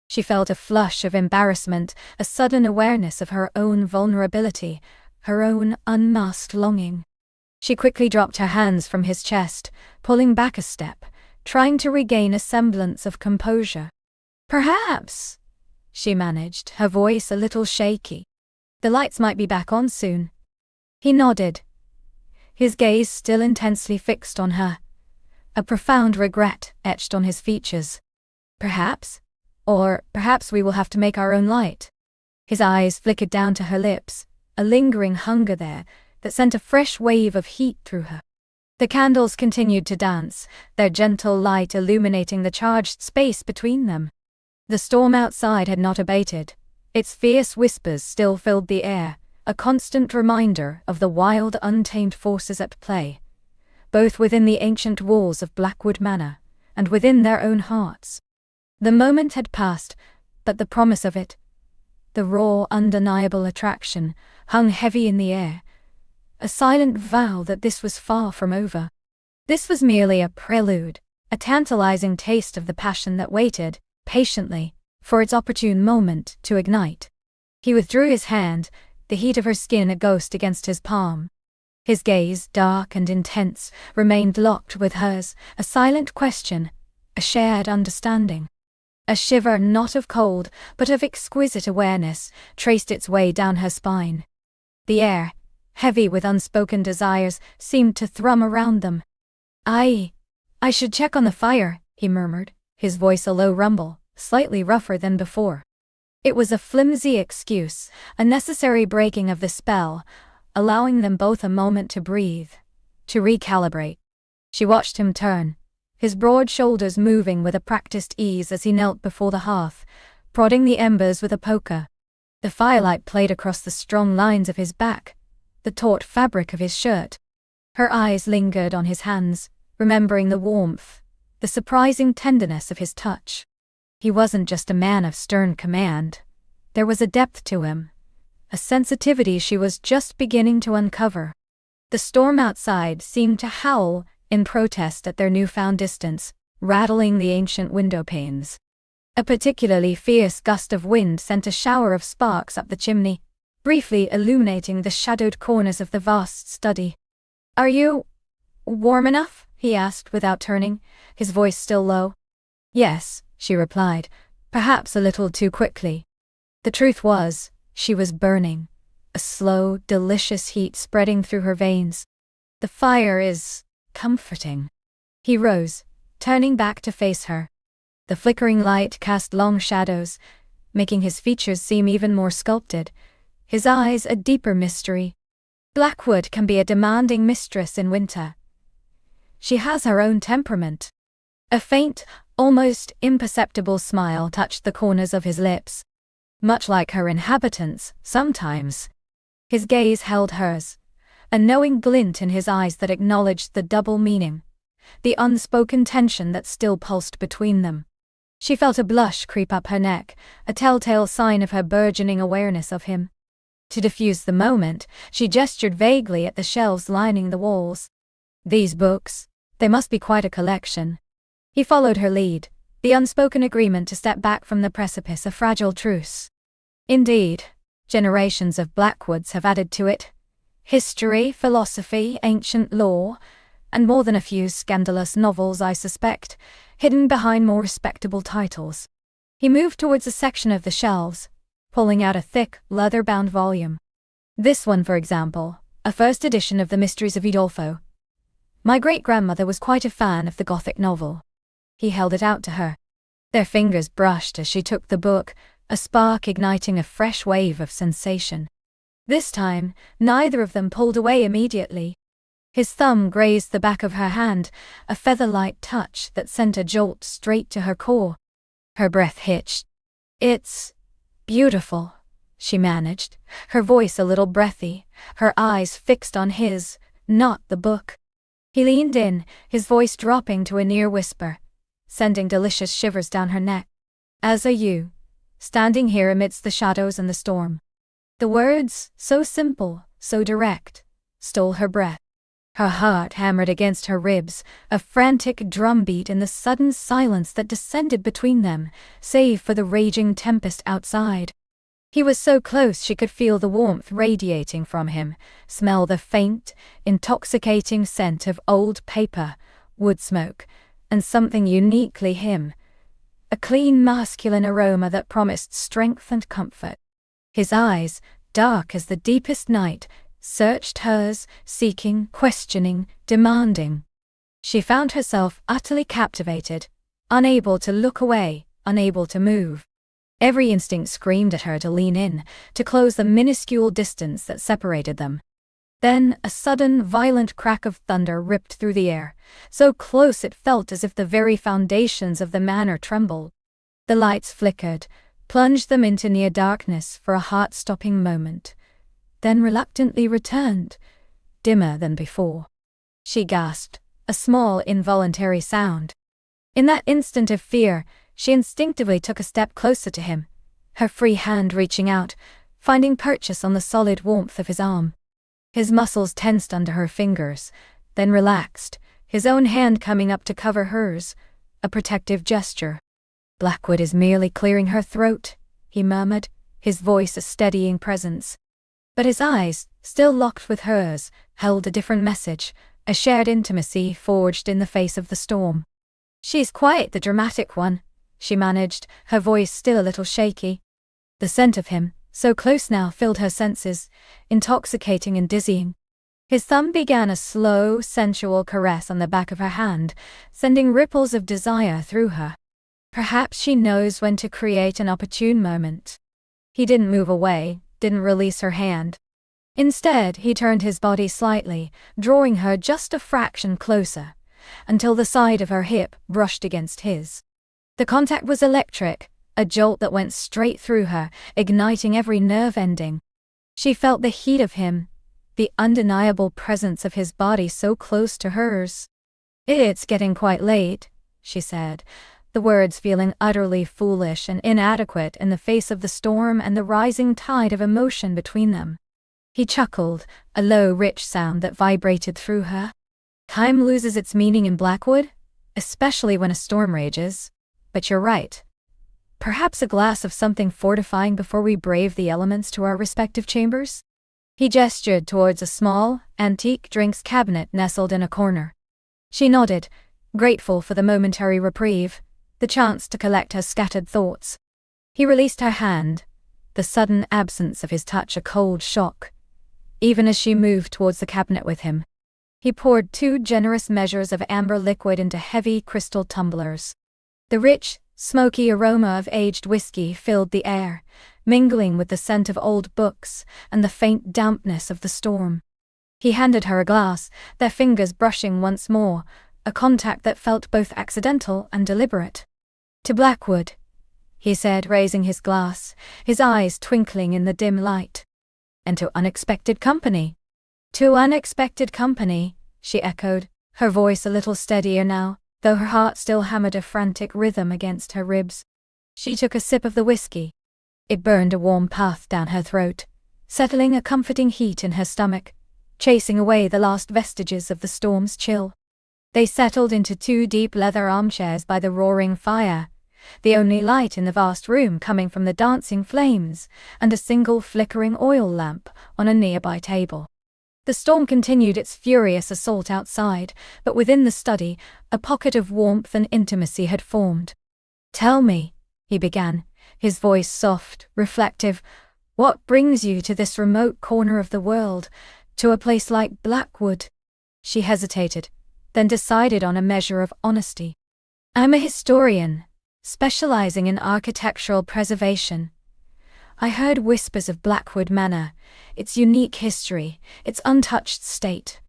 She felt a flush of embarrassment, a sudden awareness of her own vulnerability, her own unmasked longing. She quickly dropped her hands from his chest, pulling back a step, trying to regain a semblance of composure. "Perhaps," she managed, her voice a little shaky. "The lights might be back on soon." He nodded, his gaze still intensely fixed on her, a profound regret etched on his features. "Perhaps, or perhaps we will have to make our own light." His eyes flickered down to her lips, a lingering hunger there that sent a fresh wave of heat through her. The candles continued to dance, their gentle light illuminating the charged space between them. The storm outside had not abated. Its fierce whispers still filled the air, a constant reminder of the wild, untamed forces at play, both within the ancient walls of Blackwood Manor, and within their own hearts. The moment had passed, but the promise of it, the raw, undeniable attraction, hung heavy in the air, a silent vow that this was far from over. This was merely a prelude, a tantalizing taste of the passion that waited, patiently, for its opportune moment to ignite. He withdrew his hand, the heat of her skin a ghost against his palm. His gaze, dark and intense, remained locked with hers, a silent question, a shared understanding. A shiver not of cold, but of exquisite awareness, traced its way down her spine. The air, heavy with unspoken desires, seemed to thrum around them. I should check on the fire," he murmured, his voice a low rumble, slightly rougher than before. It was a flimsy excuse, a necessary breaking of the spell, allowing them both a moment to breathe, to recalibrate. She watched him turn, his broad shoulders moving with a practiced ease as he knelt before the hearth, prodding the embers with a poker. The firelight played across the strong lines of his back, the taut fabric of his shirt. Her eyes lingered on his hands, remembering the warmth, the surprising tenderness of his touch. He wasn't just a man of stern command. There was a depth to him, a sensitivity she was just beginning to uncover. The storm outside seemed to howl in protest at their newfound distance, rattling the ancient window panes. A particularly fierce gust of wind sent a shower of sparks up the chimney, briefly illuminating the shadowed corners of the vast study. "Are you warm enough?" he asked without turning, his voice still low. "Yes," she replied, perhaps a little too quickly. The truth was, she was burning, a slow, delicious heat spreading through her veins. "The fire is comforting." He rose, turning back to face her. The flickering light cast long shadows, making his features seem even more sculpted, his eyes a deeper mystery. Blackwood can be a demanding mistress in winter. She has her own temperament. A faint, almost imperceptible smile touched the corners of his lips. Much like her inhabitants, sometimes. His gaze held hers, a knowing glint in his eyes that acknowledged the double meaning, the unspoken tension that still pulsed between them. She felt a blush creep up her neck, a telltale sign of her burgeoning awareness of him. To diffuse the moment, she gestured vaguely at the shelves lining the walls. "These books, they must be quite a collection." He followed her lead, the unspoken agreement to step back from the precipice a fragile truce. Indeed, generations of Blackwoods have added to it. History, philosophy, ancient lore, and more than a few scandalous novels, I suspect, hidden behind more respectable titles. He moved towards a section of the shelves, pulling out a thick, leather-bound volume. "This one, for example, a first edition of the Mysteries of Udolpho. My great-grandmother was quite a fan of the Gothic novel." He held it out to her. Their fingers brushed as she took the book, a spark igniting a fresh wave of sensation. This time, neither of them pulled away immediately. His thumb grazed the back of her hand, a feather-light touch that sent a jolt straight to her core. Her breath hitched. "It's beautiful," she managed, her voice a little breathy, her eyes fixed on his, not the book. He leaned in, his voice dropping to a near whisper, sending delicious shivers down her neck. "As are you, standing here amidst the shadows and the storm." The words, so simple, so direct, stole her breath. Her heart hammered against her ribs, a frantic drumbeat in the sudden silence that descended between them, save for the raging tempest outside. He was so close she could feel the warmth radiating from him, smell the faint, intoxicating scent of old paper, wood smoke, and something uniquely him, a clean masculine aroma that promised strength and comfort. His eyes, dark as the deepest night, searched hers, seeking, questioning, demanding. She found herself utterly captivated, unable to look away, unable to move. Every instinct screamed at her to lean in, to close the minuscule distance that separated them. Then a sudden, violent crack of thunder ripped through the air, so close it felt as if the very foundations of the manor trembled. The lights flickered, plunged them into near darkness for a heart-stopping moment, then reluctantly returned, dimmer than before. She gasped, a small involuntary sound. In that instant of fear, she instinctively took a step closer to him, her free hand reaching out, finding purchase on the solid warmth of his arm. His muscles tensed under her fingers, then relaxed, his own hand coming up to cover hers, a protective gesture. "Blackwood is merely clearing her throat," he murmured, his voice a steadying presence. But his eyes, still locked with hers, held a different message, a shared intimacy forged in the face of the storm. "She's quite the dramatic one," she managed, her voice still a little shaky. The scent of him, so close now, filled her senses, intoxicating and dizzying. His thumb began a slow, sensual caress on the back of her hand, sending ripples of desire through her. Perhaps she knows when to create an opportune moment. He didn't move away, didn't release her hand. Instead, he turned his body slightly, drawing her just a fraction closer, until the side of her hip brushed against his. The contact was electric, a jolt that went straight through her, igniting every nerve ending. She felt the heat of him, the undeniable presence of his body so close to hers. "It's getting quite late," she said, the words feeling utterly foolish and inadequate in the face of the storm and the rising tide of emotion between them. He chuckled, a low, rich sound that vibrated through her. "Time loses its meaning in Blackwood, especially when a storm rages. But you're right. Perhaps a glass of something fortifying before we brave the elements to our respective chambers?" He gestured towards a small, antique drinks cabinet nestled in a corner. She nodded, grateful for the momentary reprieve, the chance to collect her scattered thoughts. He released her hand, the sudden absence of his touch a cold shock. Even as she moved towards the cabinet with him, he poured 2 generous measures of amber liquid into heavy crystal tumblers. The rich, smoky aroma of aged whiskey filled the air, mingling with the scent of old books and the faint dampness of the storm. He handed her a glass, their fingers brushing once more, a contact that felt both accidental and deliberate. "To Blackwood," he said, raising his glass, his eyes twinkling in the dim light. "And to unexpected company." "To unexpected company," she echoed, her voice a little steadier now, though her heart still hammered a frantic rhythm against her ribs. She took a sip of the whiskey. It burned a warm path down her throat, settling a comforting heat in her stomach, chasing away the last vestiges of the storm's chill. They settled into 2 deep leather armchairs by the roaring fire, the only light in the vast room coming from the dancing flames and a single flickering oil lamp on a nearby table. The storm continued its furious assault outside, but within the study, a pocket of warmth and intimacy had formed. "Tell me," he began, his voice soft, reflective, "what brings you to this remote corner of the world, to a place like Blackwood?" She hesitated, then decided on a measure of honesty. "I'm a historian, specializing in architectural preservation. I heard whispers of Blackwood Manor, its unique history, its untouched state,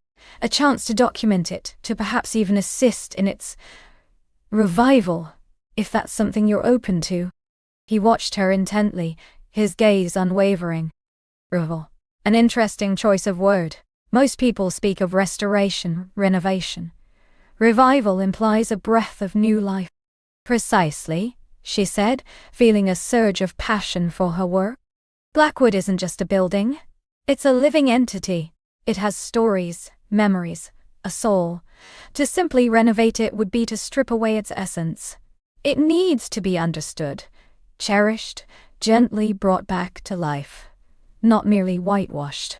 a chance to document it, to perhaps even assist in its revival, if that's something you're open to." He watched her intently, his gaze unwavering. "Revival. An interesting choice of word. Most people speak of restoration, renovation. Revival implies a breath of new life." "Precisely," she said, feeling a surge of passion for her work. "Blackwood isn't just a building. It's a living entity. It has stories, memories, a soul. To simply renovate it would be to strip away its essence. It needs to be understood, cherished, gently brought back to life, not merely whitewashed."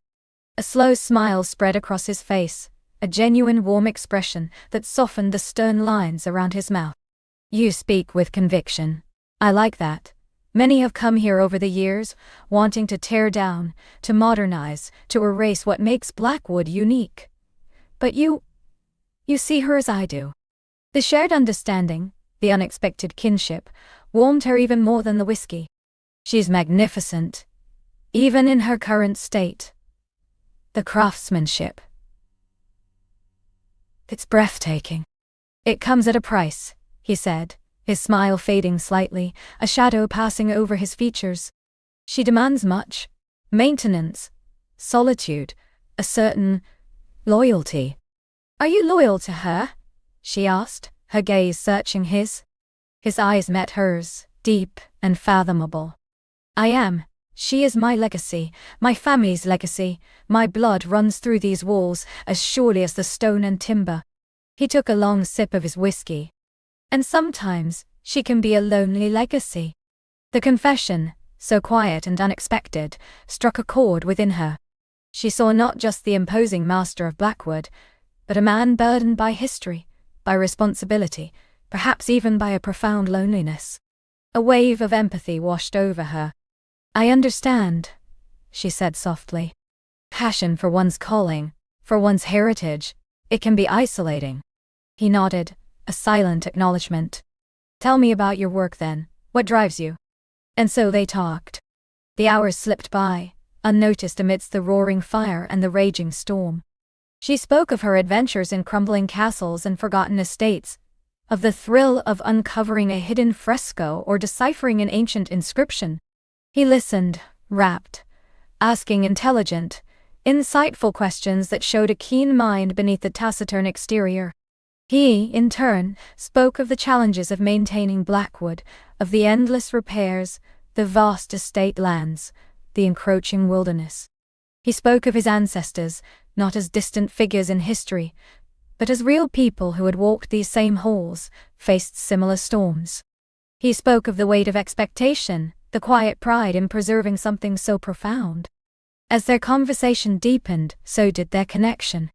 A slow smile spread across his face, a genuine warm expression that softened the stern lines around his mouth. "You speak with conviction. I like that. Many have come here over the years, wanting to tear down, to modernize, to erase what makes Blackwood unique. But you see her as I do." The shared understanding, the unexpected kinship, warmed her even more than the whiskey. "She's magnificent, even in her current state. The craftsmanship. It's breathtaking. It comes at a price," he said, his smile fading slightly, a shadow passing over his features. "She demands much. Maintenance, solitude, a certain loyalty." "Are you loyal to her?" she asked, her gaze searching his. His eyes met hers, deep and fathomable. "I am. She is my legacy, my family's legacy. My blood runs through these walls as surely as the stone and timber." He took a long sip of his whiskey. "And sometimes, she can be a lonely legacy." The confession, so quiet and unexpected, struck a chord within her. She saw not just the imposing master of Blackwood, but a man burdened by history, by responsibility, perhaps even by a profound loneliness. A wave of empathy washed over her. "I understand," she said softly. "Passion for one's calling, for one's heritage, it can be isolating." He nodded, a silent acknowledgement. "Tell me about your work then. What drives you?" And so they talked. The hours slipped by, unnoticed amidst the roaring fire and the raging storm. She spoke of her adventures in crumbling castles and forgotten estates, of the thrill of uncovering a hidden fresco or deciphering an ancient inscription. He listened, rapt, asking intelligent, Insightful questions that showed a keen mind beneath the taciturn exterior. He, in turn, spoke of the challenges of maintaining Blackwood, of the endless repairs, the vast estate lands, the encroaching wilderness. He spoke of his ancestors, not as distant figures in history, but as real people who had walked these same halls, faced similar storms. He spoke of the weight of expectation, the quiet pride in preserving something so profound. As their conversation deepened, so did their connection.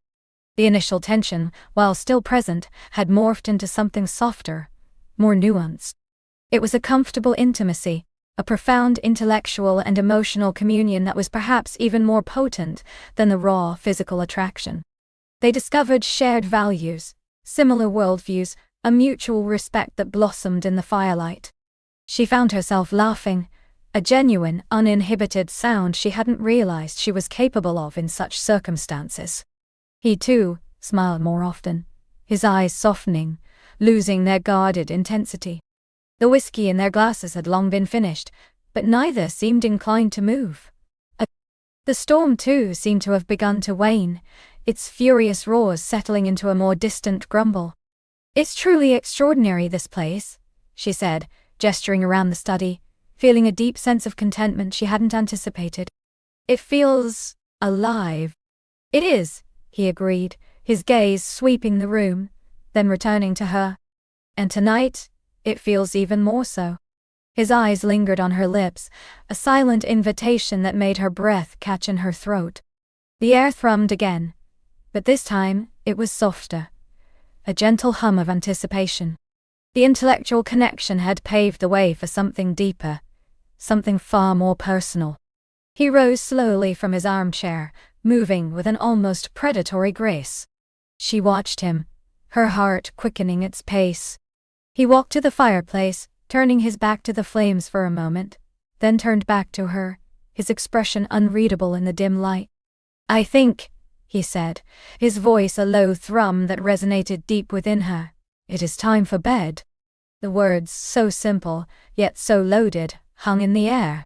The initial tension, while still present, had morphed into something softer, more nuanced. It was a comfortable intimacy, a profound intellectual and emotional communion that was perhaps even more potent than the raw physical attraction. They discovered shared values, similar worldviews, a mutual respect that blossomed in the firelight. She found herself laughing, a genuine, uninhibited sound she hadn't realized she was capable of in such circumstances. He, too, smiled more often, his eyes softening, losing their guarded intensity. The whiskey in their glasses had long been finished, but neither seemed inclined to move. The storm, too, seemed to have begun to wane, its furious roars settling into a more distant grumble. "It's truly extraordinary, this place," she said, gesturing around the study, feeling a deep sense of contentment she hadn't anticipated. "It feels alive." "It is," he agreed, his gaze sweeping the room, then returning to her. "And tonight, it feels even more so." His eyes lingered on her lips, a silent invitation that made her breath catch in her throat. The air thrummed again, but this time it was softer, a gentle hum of anticipation. The intellectual connection had paved the way for something deeper, something far more personal. He rose slowly from his armchair, moving with an almost predatory grace. She watched him, her heart quickening its pace. He walked to the fireplace, turning his back to the flames for a moment, then turned back to her, his expression unreadable in the dim light. "I think," he said, his voice a low thrum that resonated deep within her, "it is time for bed." The words, so simple, yet so loaded, hung in the air.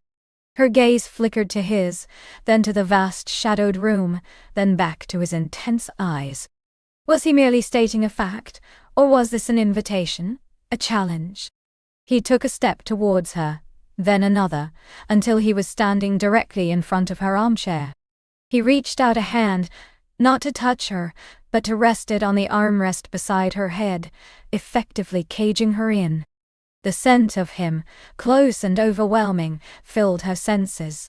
Her gaze flickered to his, then to the vast shadowed room, then back to his intense eyes. Was he merely stating a fact, or was this an invitation, a challenge? He took a step towards her, then another, until he was standing directly in front of her armchair. He reached out a hand, not to touch her, but to rest it on the armrest beside her head, effectively caging her in. The scent of him, close and overwhelming, filled her senses.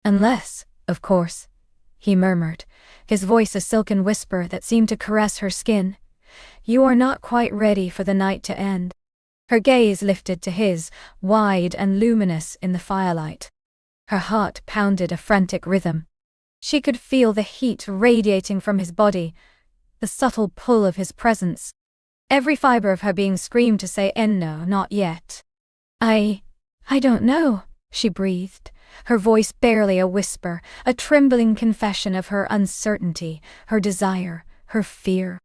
"Unless, of course," he murmured, his voice a silken whisper that seemed to caress her skin, "you are not quite ready for the night to end." Her gaze lifted to his, wide and luminous in the firelight. Her heart pounded a frantic rhythm. She could feel the heat radiating from his body, the subtle pull of his presence. Every fiber of her being screamed to say, "No, not yet." I don't know," she breathed, her voice barely a whisper, a trembling confession of her uncertainty, her desire, her fear.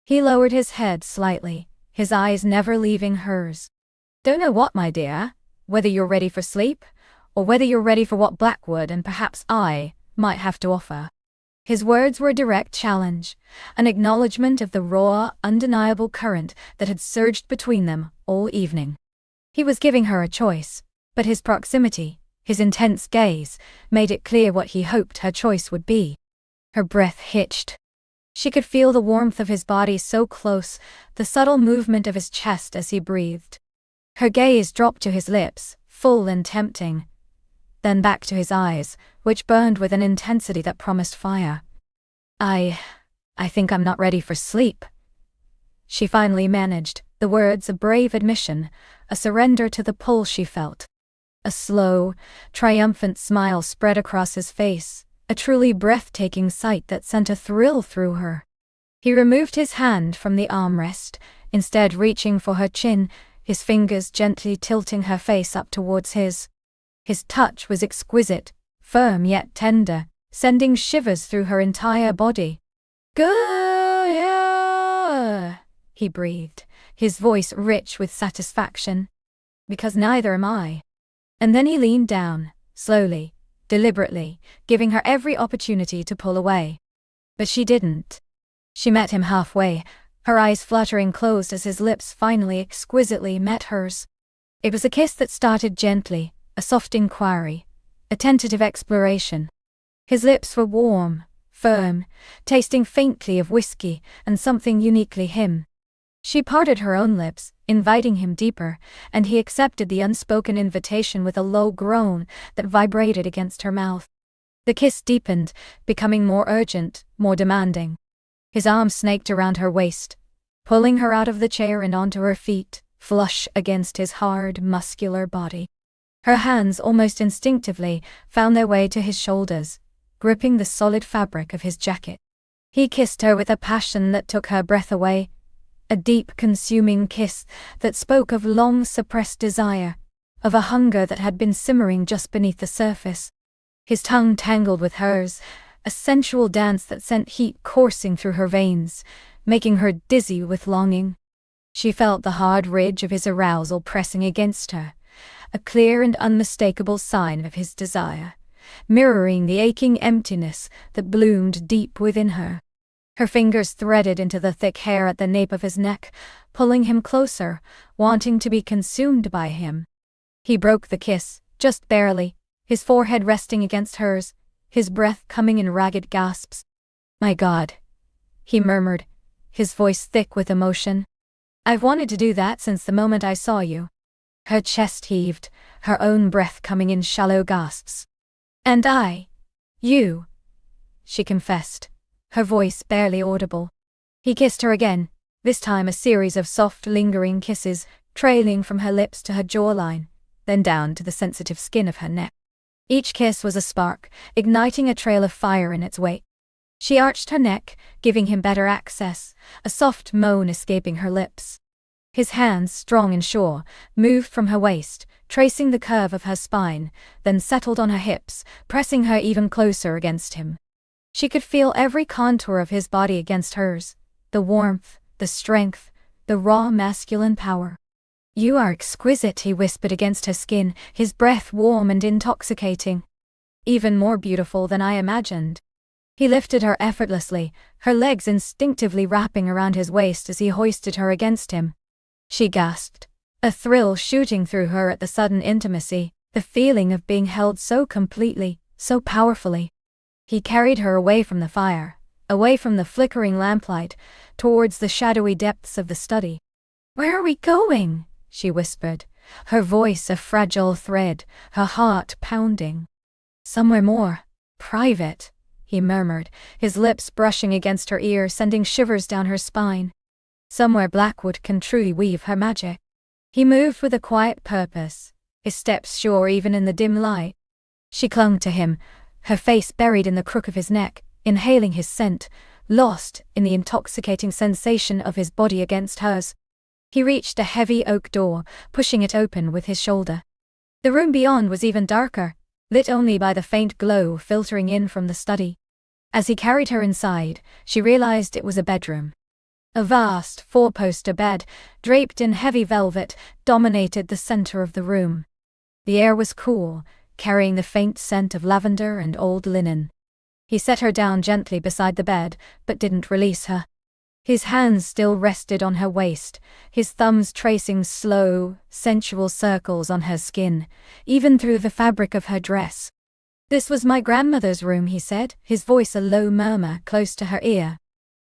He lowered his head slightly, his eyes never leaving hers. "Don't know what, my dear, whether you're ready for sleep, or whether you're ready for what Blackwood and perhaps I might have to offer." His words were a direct challenge, an acknowledgement of the raw, undeniable current that had surged between them all evening. He was giving her a choice, but his proximity, his intense gaze, made it clear what he hoped her choice would be. Her breath hitched. She could feel the warmth of his body so close, the subtle movement of his chest as he breathed. Her gaze dropped to his lips, full and tempting, then back to his eyes, which burned with an intensity that promised fire. I think I'm not ready for sleep," she finally managed, the words a brave admission, a surrender to the pull she felt. A slow, triumphant smile spread across his face, a truly breathtaking sight that sent a thrill through her. He removed his hand from the armrest, instead reaching for her chin, his fingers gently tilting her face up towards his. His touch was exquisite, firm yet tender, sending shivers through her entire body. "Good," he breathed, his voice rich with satisfaction. "Because neither am I." And then he leaned down, slowly, deliberately, giving her every opportunity to pull away. But she didn't. She met him halfway, her eyes fluttering closed as his lips finally exquisitely met hers. It was a kiss that started gently, a soft inquiry, a tentative exploration. His lips were warm, firm, tasting faintly of whiskey and something uniquely him. She parted her own lips, inviting him deeper, and he accepted the unspoken invitation with a low groan that vibrated against her mouth. The kiss deepened, becoming more urgent, more demanding. His arm snaked around her waist, pulling her out of the chair and onto her feet, flush against his hard, muscular body. Her hands almost instinctively found their way to his shoulders, gripping the solid fabric of his jacket. He kissed her with a passion that took her breath away, a deep, consuming kiss that spoke of long-suppressed desire, of a hunger that had been simmering just beneath the surface. His tongue tangled with hers, a sensual dance that sent heat coursing through her veins, making her dizzy with longing. She felt the hard ridge of his arousal pressing against her, a clear and unmistakable sign of his desire, mirroring the aching emptiness that bloomed deep within her. Her fingers threaded into the thick hair at the nape of his neck, pulling him closer, wanting to be consumed by him. He broke the kiss, just barely, his forehead resting against hers, his breath coming in ragged gasps. "My God," he murmured, his voice thick with emotion. "I've wanted to do that since the moment I saw you." Her chest heaved, her own breath coming in shallow gasps. "And you," she confessed, her voice barely audible. He kissed her again, this time a series of soft, lingering kisses, trailing from her lips to her jawline, then down to the sensitive skin of her neck. Each kiss was a spark, igniting a trail of fire in its wake. She arched her neck, giving him better access, a soft moan escaping her lips. His hands, strong and sure, moved from her waist, tracing the curve of her spine, then settled on her hips, pressing her even closer against him. She could feel every contour of his body against hers, the warmth, the strength, the raw masculine power. "You are exquisite," he whispered against her skin, his breath warm and intoxicating. "Even more beautiful than I imagined." He lifted her effortlessly, her legs instinctively wrapping around his waist as he hoisted her against him. She gasped, a thrill shooting through her at the sudden intimacy, the feeling of being held so completely, so powerfully. He carried her away from the fire, away from the flickering lamplight, towards the shadowy depths of the study. "Where are we going?" she whispered, her voice a fragile thread, her heart pounding. "Somewhere more private," he murmured, his lips brushing against her ear, sending shivers down her spine. "Somewhere Blackwood can truly weave her magic." He moved with a quiet purpose, his steps sure even in the dim light. She clung to him, her face buried in the crook of his neck, inhaling his scent, lost in the intoxicating sensation of his body against hers. He reached a heavy oak door, pushing it open with his shoulder. The room beyond was even darker, lit only by the faint glow filtering in from the study. As he carried her inside, she realized it was a bedroom. A vast, four-poster bed, draped in heavy velvet, dominated the center of the room. The air was cool, carrying the faint scent of lavender and old linen. He set her down gently beside the bed, but didn't release her. His hands still rested on her waist, his thumbs tracing slow, sensual circles on her skin, even through the fabric of her dress. "This was my grandmother's room," he said, his voice a low murmur close to her ear.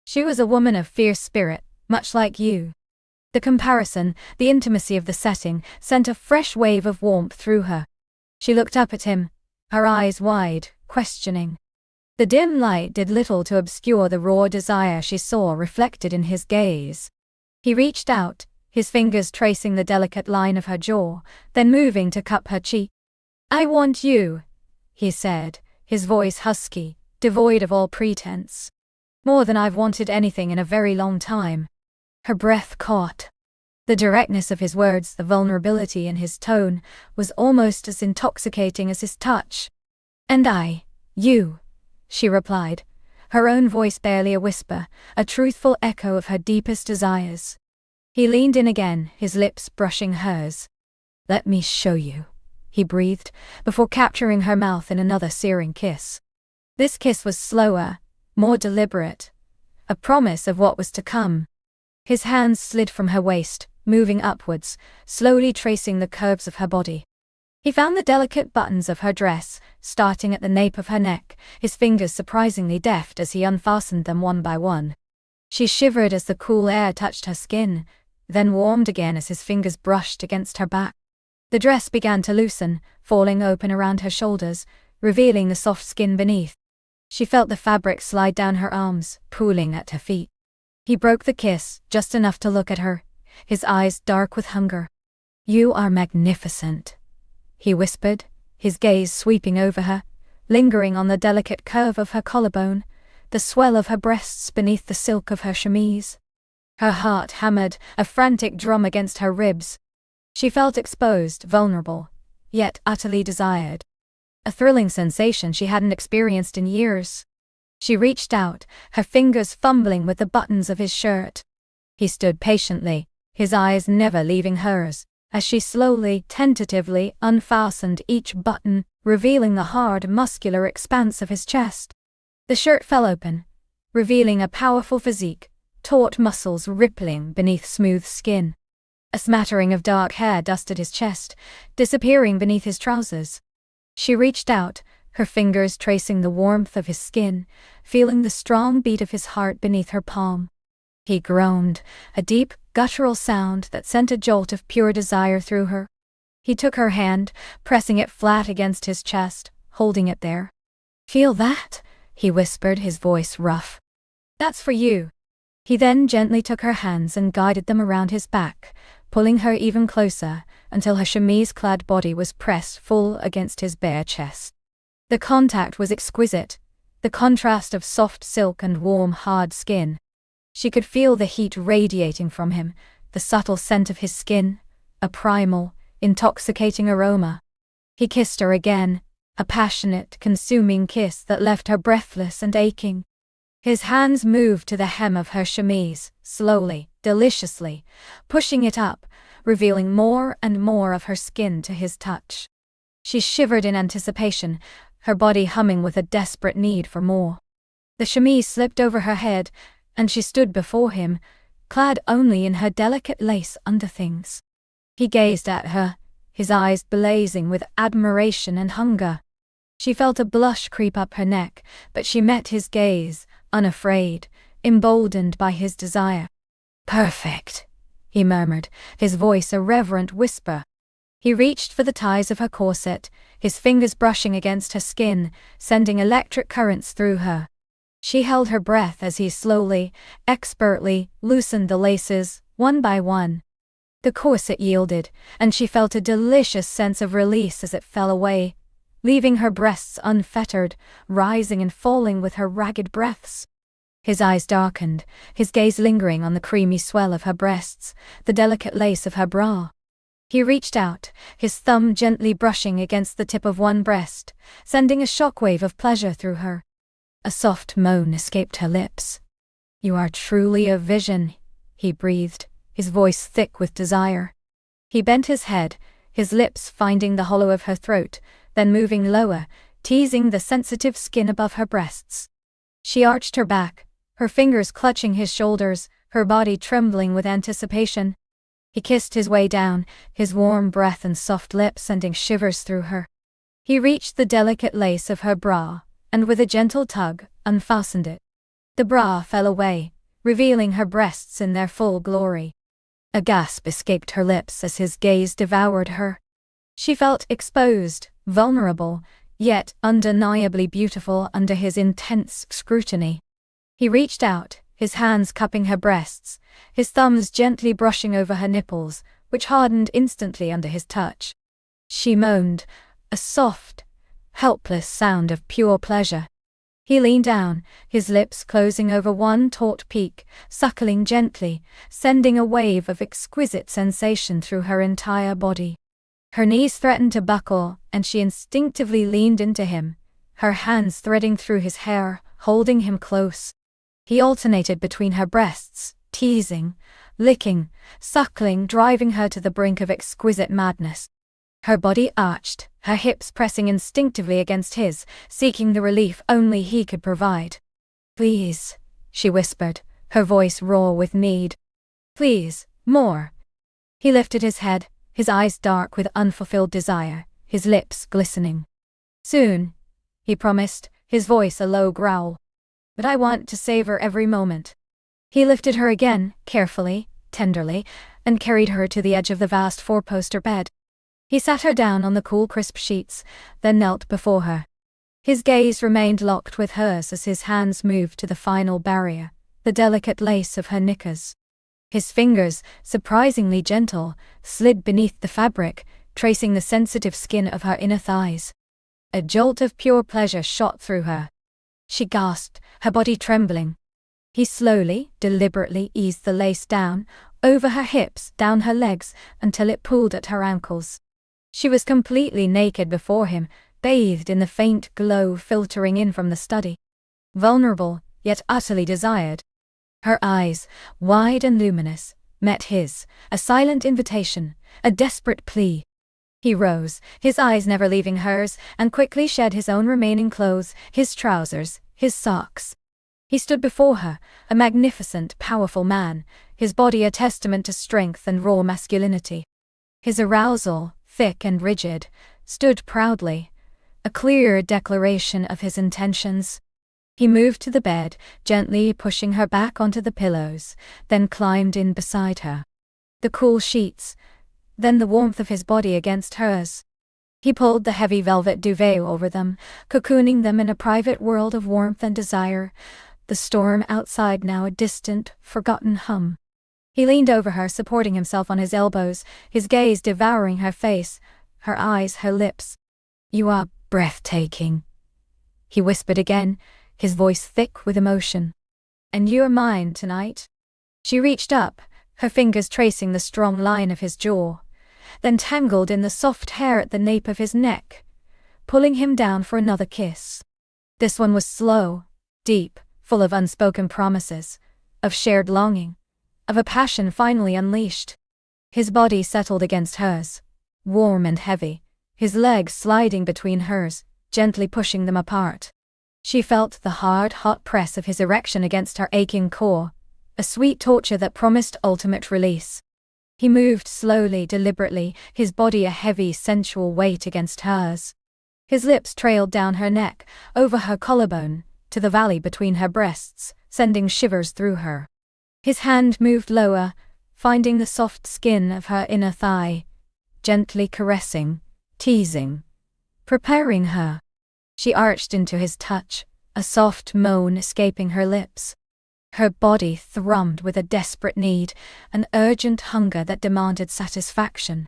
"She was a woman of fierce spirit, much like you." The comparison, the intimacy of the setting, sent a fresh wave of warmth through her. She looked up at him, her eyes wide, questioning. The dim light did little to obscure the raw desire she saw reflected in his gaze. He reached out, his fingers tracing the delicate line of her jaw, then moving to cup her cheek. "I want you," he said, his voice husky, devoid of all pretense. "More than I've wanted anything in a very long time." Her breath caught. The directness of his words, the vulnerability in his tone, was almost as intoxicating as his touch. "And you," she replied, her own voice barely a whisper, a truthful echo of her deepest desires. He leaned in again, his lips brushing hers. "Let me show you," he breathed, before capturing her mouth in another searing kiss. This kiss was slower, more deliberate, a promise of what was to come. His hands slid from her waist, moving upwards, slowly tracing the curves of her body. He found the delicate buttons of her dress, starting at the nape of her neck, his fingers surprisingly deft as he unfastened them one by one. She shivered as the cool air touched her skin, then warmed again as his fingers brushed against her back. The dress began to loosen, falling open around her shoulders, revealing the soft skin beneath. She felt the fabric slide down her arms, pooling at her feet. He broke the kiss, just enough to look at her, his eyes dark with hunger. "You are magnificent," he whispered, his gaze sweeping over her, lingering on the delicate curve of her collarbone, the swell of her breasts beneath the silk of her chemise. Her heart hammered, a frantic drum against her ribs. She felt exposed, vulnerable, yet utterly desired. A thrilling sensation she hadn't experienced in years. She reached out, her fingers fumbling with the buttons of his shirt. He stood patiently, his eyes never leaving hers, as she slowly, tentatively unfastened each button, revealing the hard, muscular expanse of his chest. The shirt fell open, revealing a powerful physique, taut muscles rippling beneath smooth skin. A smattering of dark hair dusted his chest, disappearing beneath his trousers. She reached out, her fingers tracing the warmth of his skin, feeling the strong beat of his heart beneath her palm. He groaned, a deep, guttural sound that sent a jolt of pure desire through her. He took her hand, pressing it flat against his chest, holding it there. "Feel that?" he whispered, his voice rough. "That's for you." He then gently took her hands and guided them around his back, pulling her even closer, until her chemise-clad body was pressed full against his bare chest. The contact was exquisite, the contrast of soft silk and warm, hard skin. She could feel the heat radiating from him, the subtle scent of his skin, a primal, intoxicating aroma. He kissed her again, a passionate, consuming kiss that left her breathless and aching. His hands moved to the hem of her chemise, slowly, deliciously, pushing it up, revealing more and more of her skin to his touch. She shivered in anticipation, her body humming with a desperate need for more. The chemise slipped over her head, and she stood before him, clad only in her delicate lace underthings. He gazed at her, his eyes blazing with admiration and hunger. She felt a blush creep up her neck, but she met his gaze, unafraid, emboldened by his desire. "Perfect," he murmured, his voice a reverent whisper. He reached for the ties of her corset, his fingers brushing against her skin, sending electric currents through her. She held her breath as he slowly, expertly, loosened the laces, one by one. The corset yielded, and she felt a delicious sense of release as it fell away, leaving her breasts unfettered, rising and falling with her ragged breaths. His eyes darkened, his gaze lingering on the creamy swell of her breasts, the delicate lace of her bra. He reached out, his thumb gently brushing against the tip of one breast, sending a shockwave of pleasure through her. A soft moan escaped her lips. "You are truly a vision," he breathed, his voice thick with desire. He bent his head, his lips finding the hollow of her throat, then moving lower, teasing the sensitive skin above her breasts. She arched her back, her fingers clutching his shoulders, her body trembling with anticipation. He kissed his way down, his warm breath and soft lips sending shivers through her. He reached the delicate lace of her bra, and with a gentle tug, unfastened it. The bra fell away, revealing her breasts in their full glory. A gasp escaped her lips as his gaze devoured her. She felt exposed, vulnerable, yet undeniably beautiful under his intense scrutiny. He reached out, his hands cupping her breasts, his thumbs gently brushing over her nipples, which hardened instantly under his touch. She moaned, a soft, helpless sound of pure pleasure. He leaned down, his lips closing over one taut peak, suckling gently, sending a wave of exquisite sensation through her entire body. Her knees threatened to buckle, and she instinctively leaned into him, her hands threading through his hair, holding him close. He alternated between her breasts, teasing, licking, suckling, driving her to the brink of exquisite madness. Her body arched, her hips pressing instinctively against his, seeking the relief only he could provide. "Please," she whispered, her voice raw with need. "Please, more." He lifted his head, his eyes dark with unfulfilled desire, his lips glistening. "Soon," he promised, his voice a low growl. "But I want to savor every moment." He lifted her again, carefully, tenderly, and carried her to the edge of the vast four-poster bed. He sat her down on the cool, crisp sheets, then knelt before her. His gaze remained locked with hers as his hands moved to the final barrier, the delicate lace of her knickers. His fingers, surprisingly gentle, slid beneath the fabric, tracing the sensitive skin of her inner thighs. A jolt of pure pleasure shot through her. She gasped, her body trembling. He slowly, deliberately eased the lace down, over her hips, down her legs, until it pulled at her ankles. She was completely naked before him, bathed in the faint glow filtering in from the study. Vulnerable, yet utterly desired. Her eyes, wide and luminous, met his, a silent invitation, a desperate plea. He rose, his eyes never leaving hers, and quickly shed his own remaining clothes, his trousers, his socks. He stood before her, a magnificent, powerful man, his body a testament to strength and raw masculinity. His arousal, thick and rigid, stood proudly, a clear declaration of his intentions. He moved to the bed, gently pushing her back onto the pillows, then climbed in beside her. The cool sheets, then the warmth of his body against hers. He pulled the heavy velvet duvet over them, cocooning them in a private world of warmth and desire, the storm outside now a distant, forgotten hum. He leaned over her, supporting himself on his elbows, his gaze devouring her face, her eyes, her lips. "You are breathtaking," he whispered again, his voice thick with emotion. "And you're mine tonight." She reached up, her fingers tracing the strong line of his jaw, then tangled in the soft hair at the nape of his neck, pulling him down for another kiss. This one was slow, deep, full of unspoken promises, of shared longing, of a passion finally unleashed. His body settled against hers, warm and heavy, his legs sliding between hers, gently pushing them apart. She felt the hard, hot press of his erection against her aching core, a sweet torture that promised ultimate release. He moved slowly, deliberately, his body a heavy, sensual weight against hers. His lips trailed down her neck, over her collarbone, to the valley between her breasts, sending shivers through her. His hand moved lower, finding the soft skin of her inner thigh, gently caressing, teasing, preparing her. She arched into his touch, a soft moan escaping her lips. Her body thrummed with a desperate need, an urgent hunger that demanded satisfaction.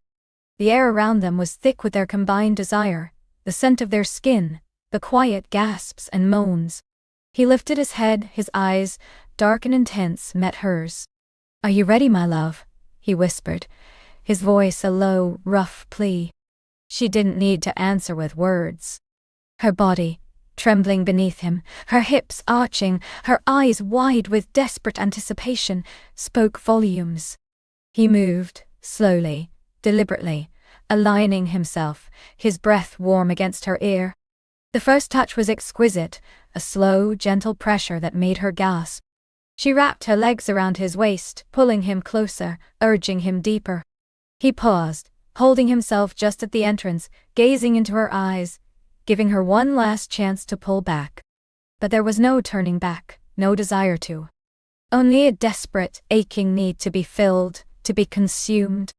The air around them was thick with their combined desire, the scent of their skin, the quiet gasps and moans. He lifted his head, his eyes, dark and intense, met hers. "Are you ready, my love?" he whispered, his voice a low, rough plea. She didn't need to answer with words. Her body, trembling beneath him, her hips arching, her eyes wide with desperate anticipation, spoke volumes. He moved, slowly, deliberately, aligning himself, his breath warm against her ear. The first touch was exquisite, a slow, gentle pressure that made her gasp. She wrapped her legs around his waist, pulling him closer, urging him deeper. He paused, holding himself just at the entrance, gazing into her eyes, giving her one last chance to pull back. But there was no turning back, no desire to. Only a desperate, aching need to be filled, to be consumed.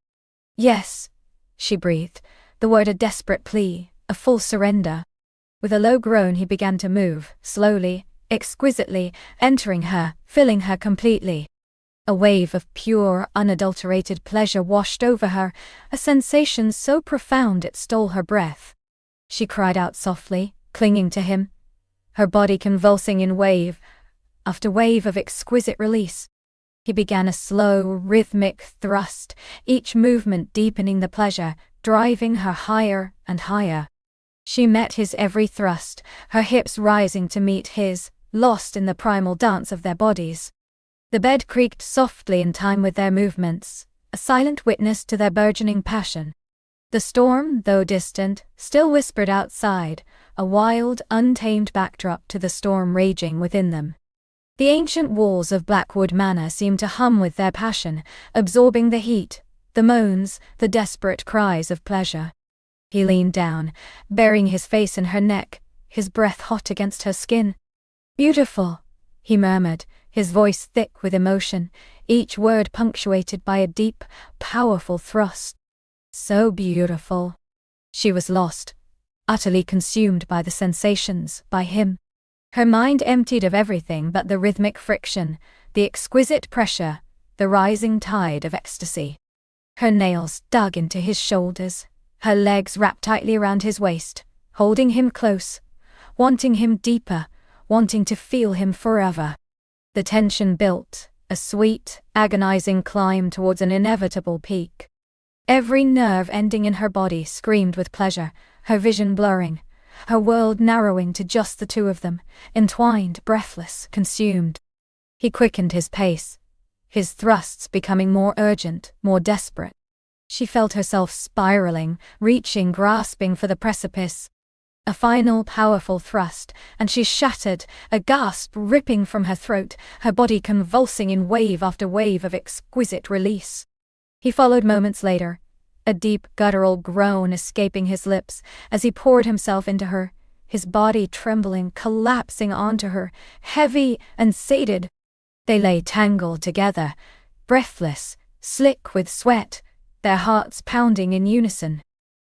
"Yes," she breathed, the word a desperate plea, a full surrender. With a low groan he began to move, slowly, exquisitely, entering her, filling her completely. A wave of pure, unadulterated pleasure washed over her, a sensation so profound it stole her breath. She cried out softly, clinging to him, her body convulsing in wave after wave of exquisite release. He began a slow, rhythmic thrust, each movement deepening the pleasure, driving her higher and higher. She met his every thrust, her hips rising to meet his, lost in the primal dance of their bodies. The bed creaked softly in time with their movements, a silent witness to their burgeoning passion. The storm, though distant, still whispered outside, a wild, untamed backdrop to the storm raging within them. The ancient walls of Blackwood Manor seemed to hum with their passion, absorbing the heat, the moans, the desperate cries of pleasure. He leaned down, burying his face in her neck, his breath hot against her skin. "Beautiful," he murmured, his voice thick with emotion, each word punctuated by a deep, powerful thrust. So beautiful. She was lost, utterly consumed by the sensations, by him. Her mind emptied of everything but the rhythmic friction, the exquisite pressure, the rising tide of ecstasy. Her nails dug into his shoulders, her legs wrapped tightly around his waist, holding him close, wanting him deeper, wanting to feel him forever. The tension built, a sweet, agonizing climb towards an inevitable peak. Every nerve ending in her body screamed with pleasure, her vision blurring, her world narrowing to just the two of them, entwined, breathless, consumed. He quickened his pace, his thrusts becoming more urgent, more desperate. She felt herself spiraling, reaching, grasping for the precipice. A final powerful thrust, and she shattered, a gasp ripping from her throat, her body convulsing in wave after wave of exquisite release. He followed moments later, a deep guttural groan escaping his lips as he poured himself into her, his body trembling, collapsing onto her, heavy and sated. They lay tangled together, breathless, slick with sweat, their hearts pounding in unison.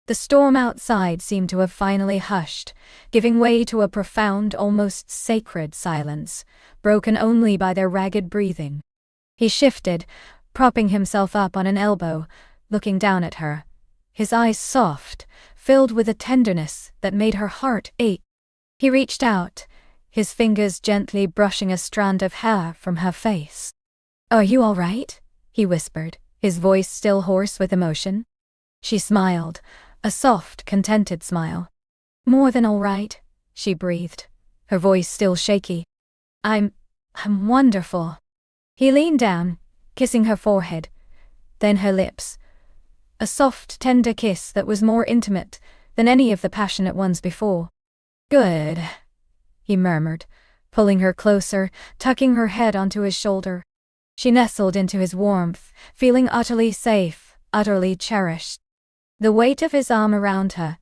The storm outside seemed to have finally hushed, giving way to a profound, almost sacred silence, broken only by their ragged breathing. He shifted, propping himself up on an elbow, looking down at her, his eyes soft, filled with a tenderness that made her heart ache. He reached out, his fingers gently brushing a strand of hair from her face. "Are you all right?" he whispered, his voice still hoarse with emotion. She smiled, a soft, contented smile. "More than all right," she breathed, her voice still shaky. I'm wonderful." He leaned down, kissing her forehead, then her lips. A soft, tender kiss that was more intimate than any of the passionate ones before. "Good," he murmured, pulling her closer, tucking her head onto his shoulder. She nestled into his warmth, feeling utterly safe, utterly cherished. The weight of his arm around her,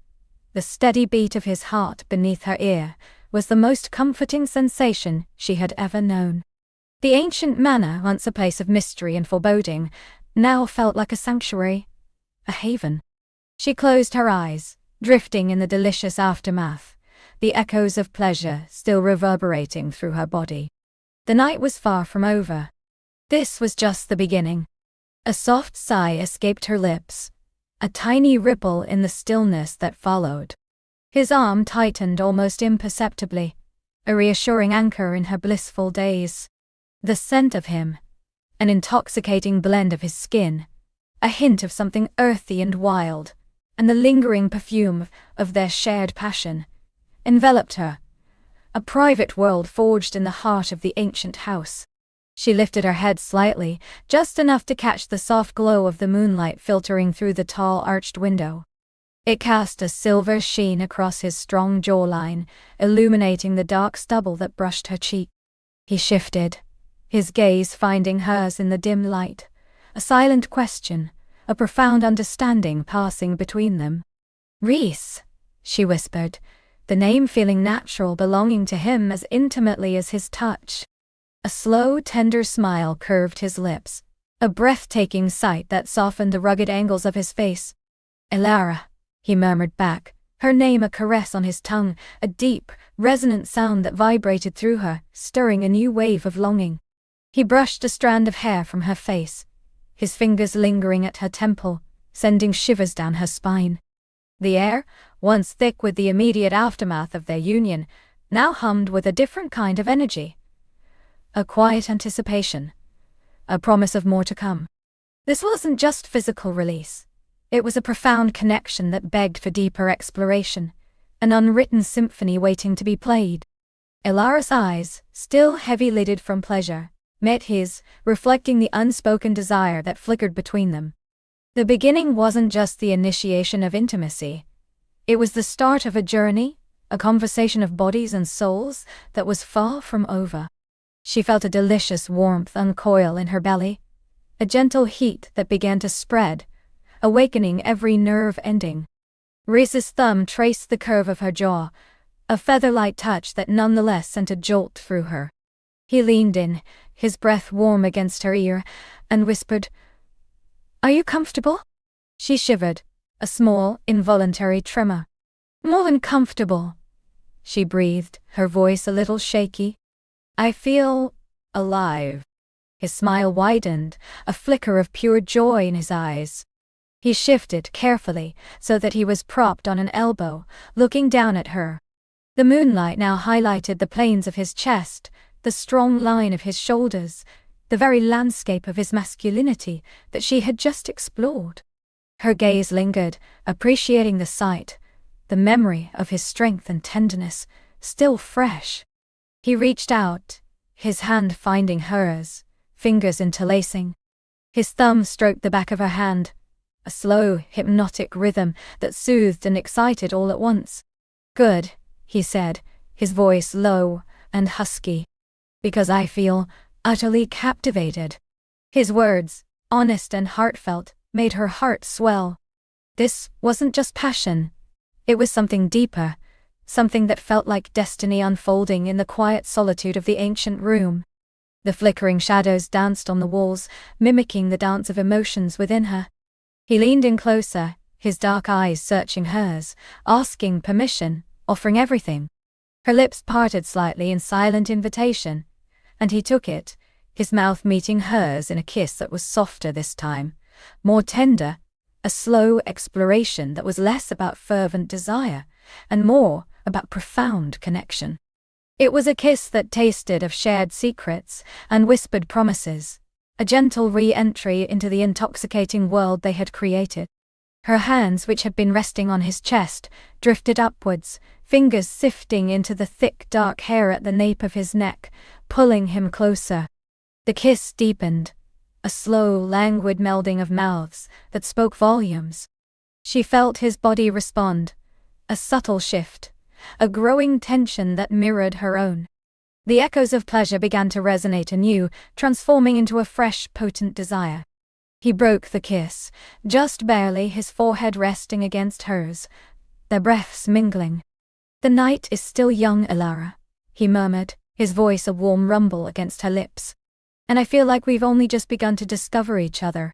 the steady beat of his heart beneath her ear, was the most comforting sensation she had ever known. The ancient manor, once a place of mystery and foreboding, now felt like a sanctuary, a haven. She closed her eyes, drifting in the delicious aftermath, the echoes of pleasure still reverberating through her body. The night was far from over. This was just the beginning. A soft sigh escaped her lips, a tiny ripple in the stillness that followed. His arm tightened almost imperceptibly, a reassuring anchor in her blissful days. The scent of him, an intoxicating blend of his skin, a hint of something earthy and wild, and the lingering perfume of their shared passion, enveloped her, a private world forged in the heart of the ancient house. She lifted her head slightly, just enough to catch the soft glow of the moonlight filtering through the tall arched window. It cast a silver sheen across his strong jawline, illuminating the dark stubble that brushed her cheek. He shifted, his gaze finding hers in the dim light, a silent question, a profound understanding passing between them. "Reese," she whispered, the name feeling natural, belonging to him as intimately as his touch. A slow, tender smile curved his lips, a breathtaking sight that softened the rugged angles of his face. "Elara," he murmured back, her name a caress on his tongue, a deep, resonant sound that vibrated through her, stirring a new wave of longing. He brushed a strand of hair from her face, his fingers lingering at her temple, sending shivers down her spine. The air, once thick with the immediate aftermath of their union, now hummed with a different kind of energy. A quiet anticipation, a promise of more to come. This wasn't just physical release. It was a profound connection that begged for deeper exploration, an unwritten symphony waiting to be played. Elara's eyes, still heavy-lidded from pleasure, met his, reflecting the unspoken desire that flickered between them. The beginning wasn't just the initiation of intimacy. It was the start of a journey, a conversation of bodies and souls that was far from over. She felt a delicious warmth uncoil in her belly, a gentle heat that began to spread, awakening every nerve ending. Reese's thumb traced the curve of her jaw, a feather-light touch that nonetheless sent a jolt through her. He leaned in, his breath warm against her ear, and whispered, "Are you comfortable?" She shivered, a small, involuntary tremor. "More than comfortable," she breathed, her voice a little shaky. "I feel alive." His smile widened, a flicker of pure joy in his eyes. He shifted carefully so that he was propped on an elbow, looking down at her. The moonlight now highlighted the planes of his chest, the strong line of his shoulders, the very landscape of his masculinity that she had just explored. Her gaze lingered, appreciating the sight, the memory of his strength and tenderness, still fresh. He reached out, his hand finding hers, fingers interlacing. His thumb stroked the back of her hand, a slow, hypnotic rhythm that soothed and excited all at once. "Good," he said, his voice low and husky. "Because I feel utterly captivated." His words, honest and heartfelt, made her heart swell. This wasn't just passion. It was something deeper, something that felt like destiny unfolding in the quiet solitude of the ancient room. The flickering shadows danced on the walls, mimicking the dance of emotions within her. He leaned in closer, his dark eyes searching hers, asking permission, offering everything. Her lips parted slightly in silent invitation, and he took it, his mouth meeting hers in a kiss that was softer this time, more tender, a slow exploration that was less about fervent desire, and more about profound connection. It was a kiss that tasted of shared secrets and whispered promises, a gentle re-entry into the intoxicating world they had created. Her hands, which had been resting on his chest, drifted upwards, fingers sifting into the thick dark hair at the nape of his neck, pulling him closer. The kiss deepened, a slow, languid melding of mouths that spoke volumes. She felt his body respond, a subtle shift, a growing tension that mirrored her own. The echoes of pleasure began to resonate anew, transforming into a fresh, potent desire. He broke the kiss, just barely, his forehead resting against hers, their breaths mingling. "The night is still young, Elara," he murmured, his voice a warm rumble against her lips. "And I feel like we've only just begun to discover each other."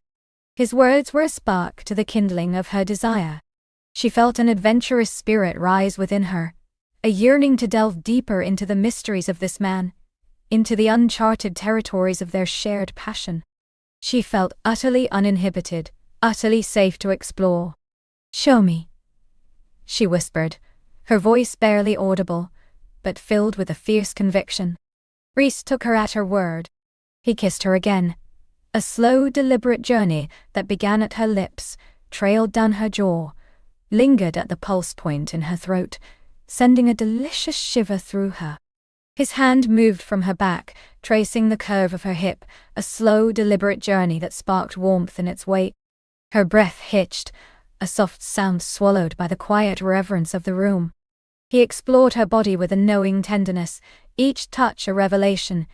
His words were a spark to the kindling of her desire. She felt an adventurous spirit rise within her, a yearning to delve deeper into the mysteries of this man, into the uncharted territories of their shared passion. She felt utterly uninhibited, utterly safe to explore. "Show me," she whispered, her voice barely audible, but filled with a fierce conviction. Reese took her at her word. He kissed her again, a slow, deliberate journey that began at her lips, trailed down her jaw, lingered at the pulse point in her throat, sending a delicious shiver through her. His hand moved from her back, tracing the curve of her hip, a slow, deliberate journey that sparked warmth in its wake. Her breath hitched, a soft sound swallowed by the quiet reverence of the room. He explored her body with a knowing tenderness, each touch a revelation,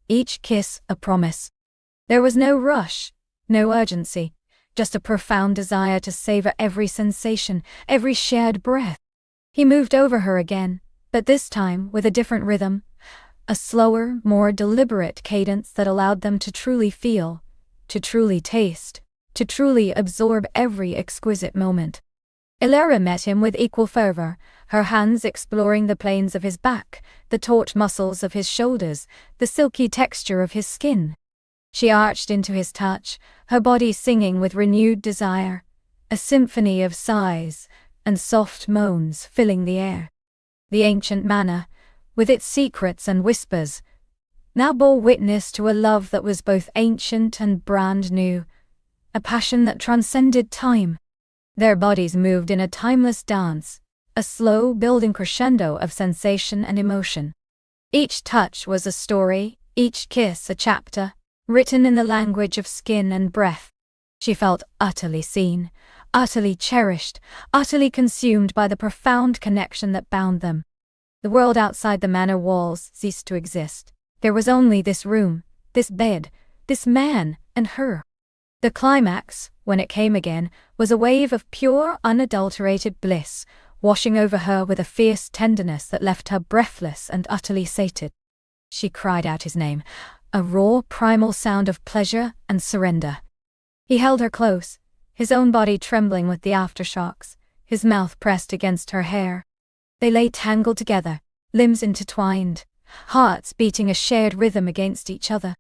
each kiss a promise. There was no rush, no urgency, just a profound desire to savor every sensation, every shared breath. He moved over her again, but this time with a different rhythm, a slower, more deliberate cadence that allowed them to truly feel, to truly taste, to truly absorb every exquisite moment. Elara met him with equal fervor, her hands exploring the planes of his back, the taut muscles of his shoulders, the silky texture of his skin. She arched into his touch, her body singing with renewed desire, a symphony of sighs and soft moans filling the air. The ancient manor, with its secrets and whispers, now bore witness to a love that was both ancient and brand new, a passion that transcended time. Their bodies moved in a timeless dance, a slow building crescendo of sensation and emotion. Each touch was a story, each kiss a chapter, written in the language of skin and breath. She felt utterly seen, utterly cherished, utterly consumed by the profound connection that bound them. The world outside the manor walls ceased to exist. There was only this room, this bed, this man, and her. The climax, when it came again, was a wave of pure, unadulterated bliss, washing over her with a fierce tenderness that left her breathless and utterly sated. She cried out his name, a raw, primal sound of pleasure and surrender. He held her close, his own body trembling with the aftershocks, his mouth pressed against her hair. They lay tangled together, limbs intertwined, hearts beating a shared rhythm against each other.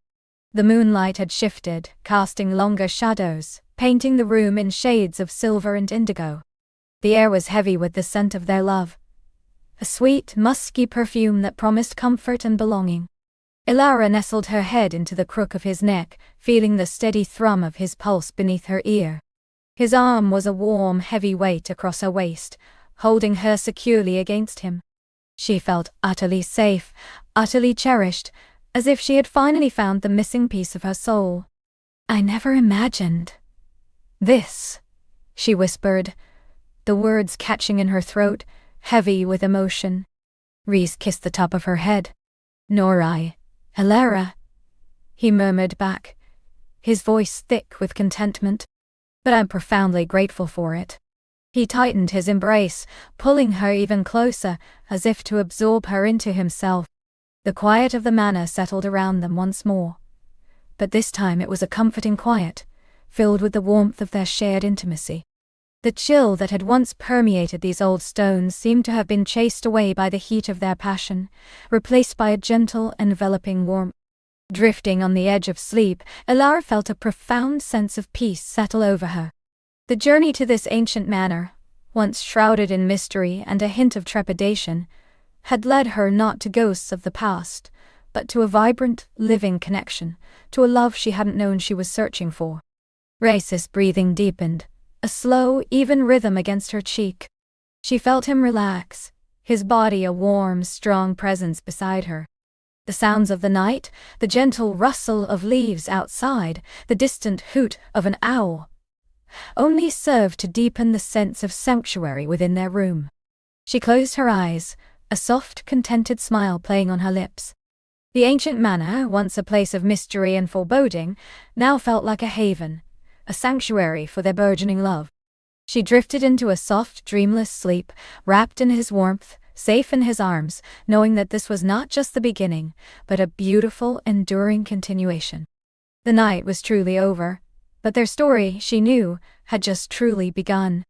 The moonlight had shifted, casting longer shadows, painting the room in shades of silver and indigo. The air was heavy with the scent of their love, a sweet, musky perfume that promised comfort and belonging. Ilara nestled her head into the crook of his neck, feeling the steady thrum of his pulse beneath her ear. His arm was a warm, heavy weight across her waist, holding her securely against him. She felt utterly safe, utterly cherished, as if she had finally found the missing piece of her soul. "I never imagined this," she whispered, the words catching in her throat, heavy with emotion. Rhys kissed the top of her head. "Nor I, Ilara," he murmured back, his voice thick with contentment. "But I'm profoundly grateful for it." He tightened his embrace, pulling her even closer, as if to absorb her into himself. The quiet of the manor settled around them once more. But this time it was a comforting quiet, filled with the warmth of their shared intimacy. The chill that had once permeated these old stones seemed to have been chased away by the heat of their passion, replaced by a gentle, enveloping warmth. Drifting on the edge of sleep, Ilara felt a profound sense of peace settle over her. The journey to this ancient manor, once shrouded in mystery and a hint of trepidation, had led her not to ghosts of the past, but to a vibrant, living connection, to a love she hadn't known she was searching for. Rhys's breathing deepened, a slow, even rhythm against her cheek. She felt him relax, his body a warm, strong presence beside her. The sounds of the night, the gentle rustle of leaves outside, the distant hoot of an owl, only served to deepen the sense of sanctuary within their room. She closed her eyes, a soft, contented smile playing on her lips. The ancient manor, once a place of mystery and foreboding, now felt like a haven, a sanctuary for their burgeoning love. She drifted into a soft, dreamless sleep, wrapped in his warmth, safe in his arms, knowing that this was not just the beginning, but a beautiful, enduring continuation. The night was truly over, but their story, she knew, had just truly begun.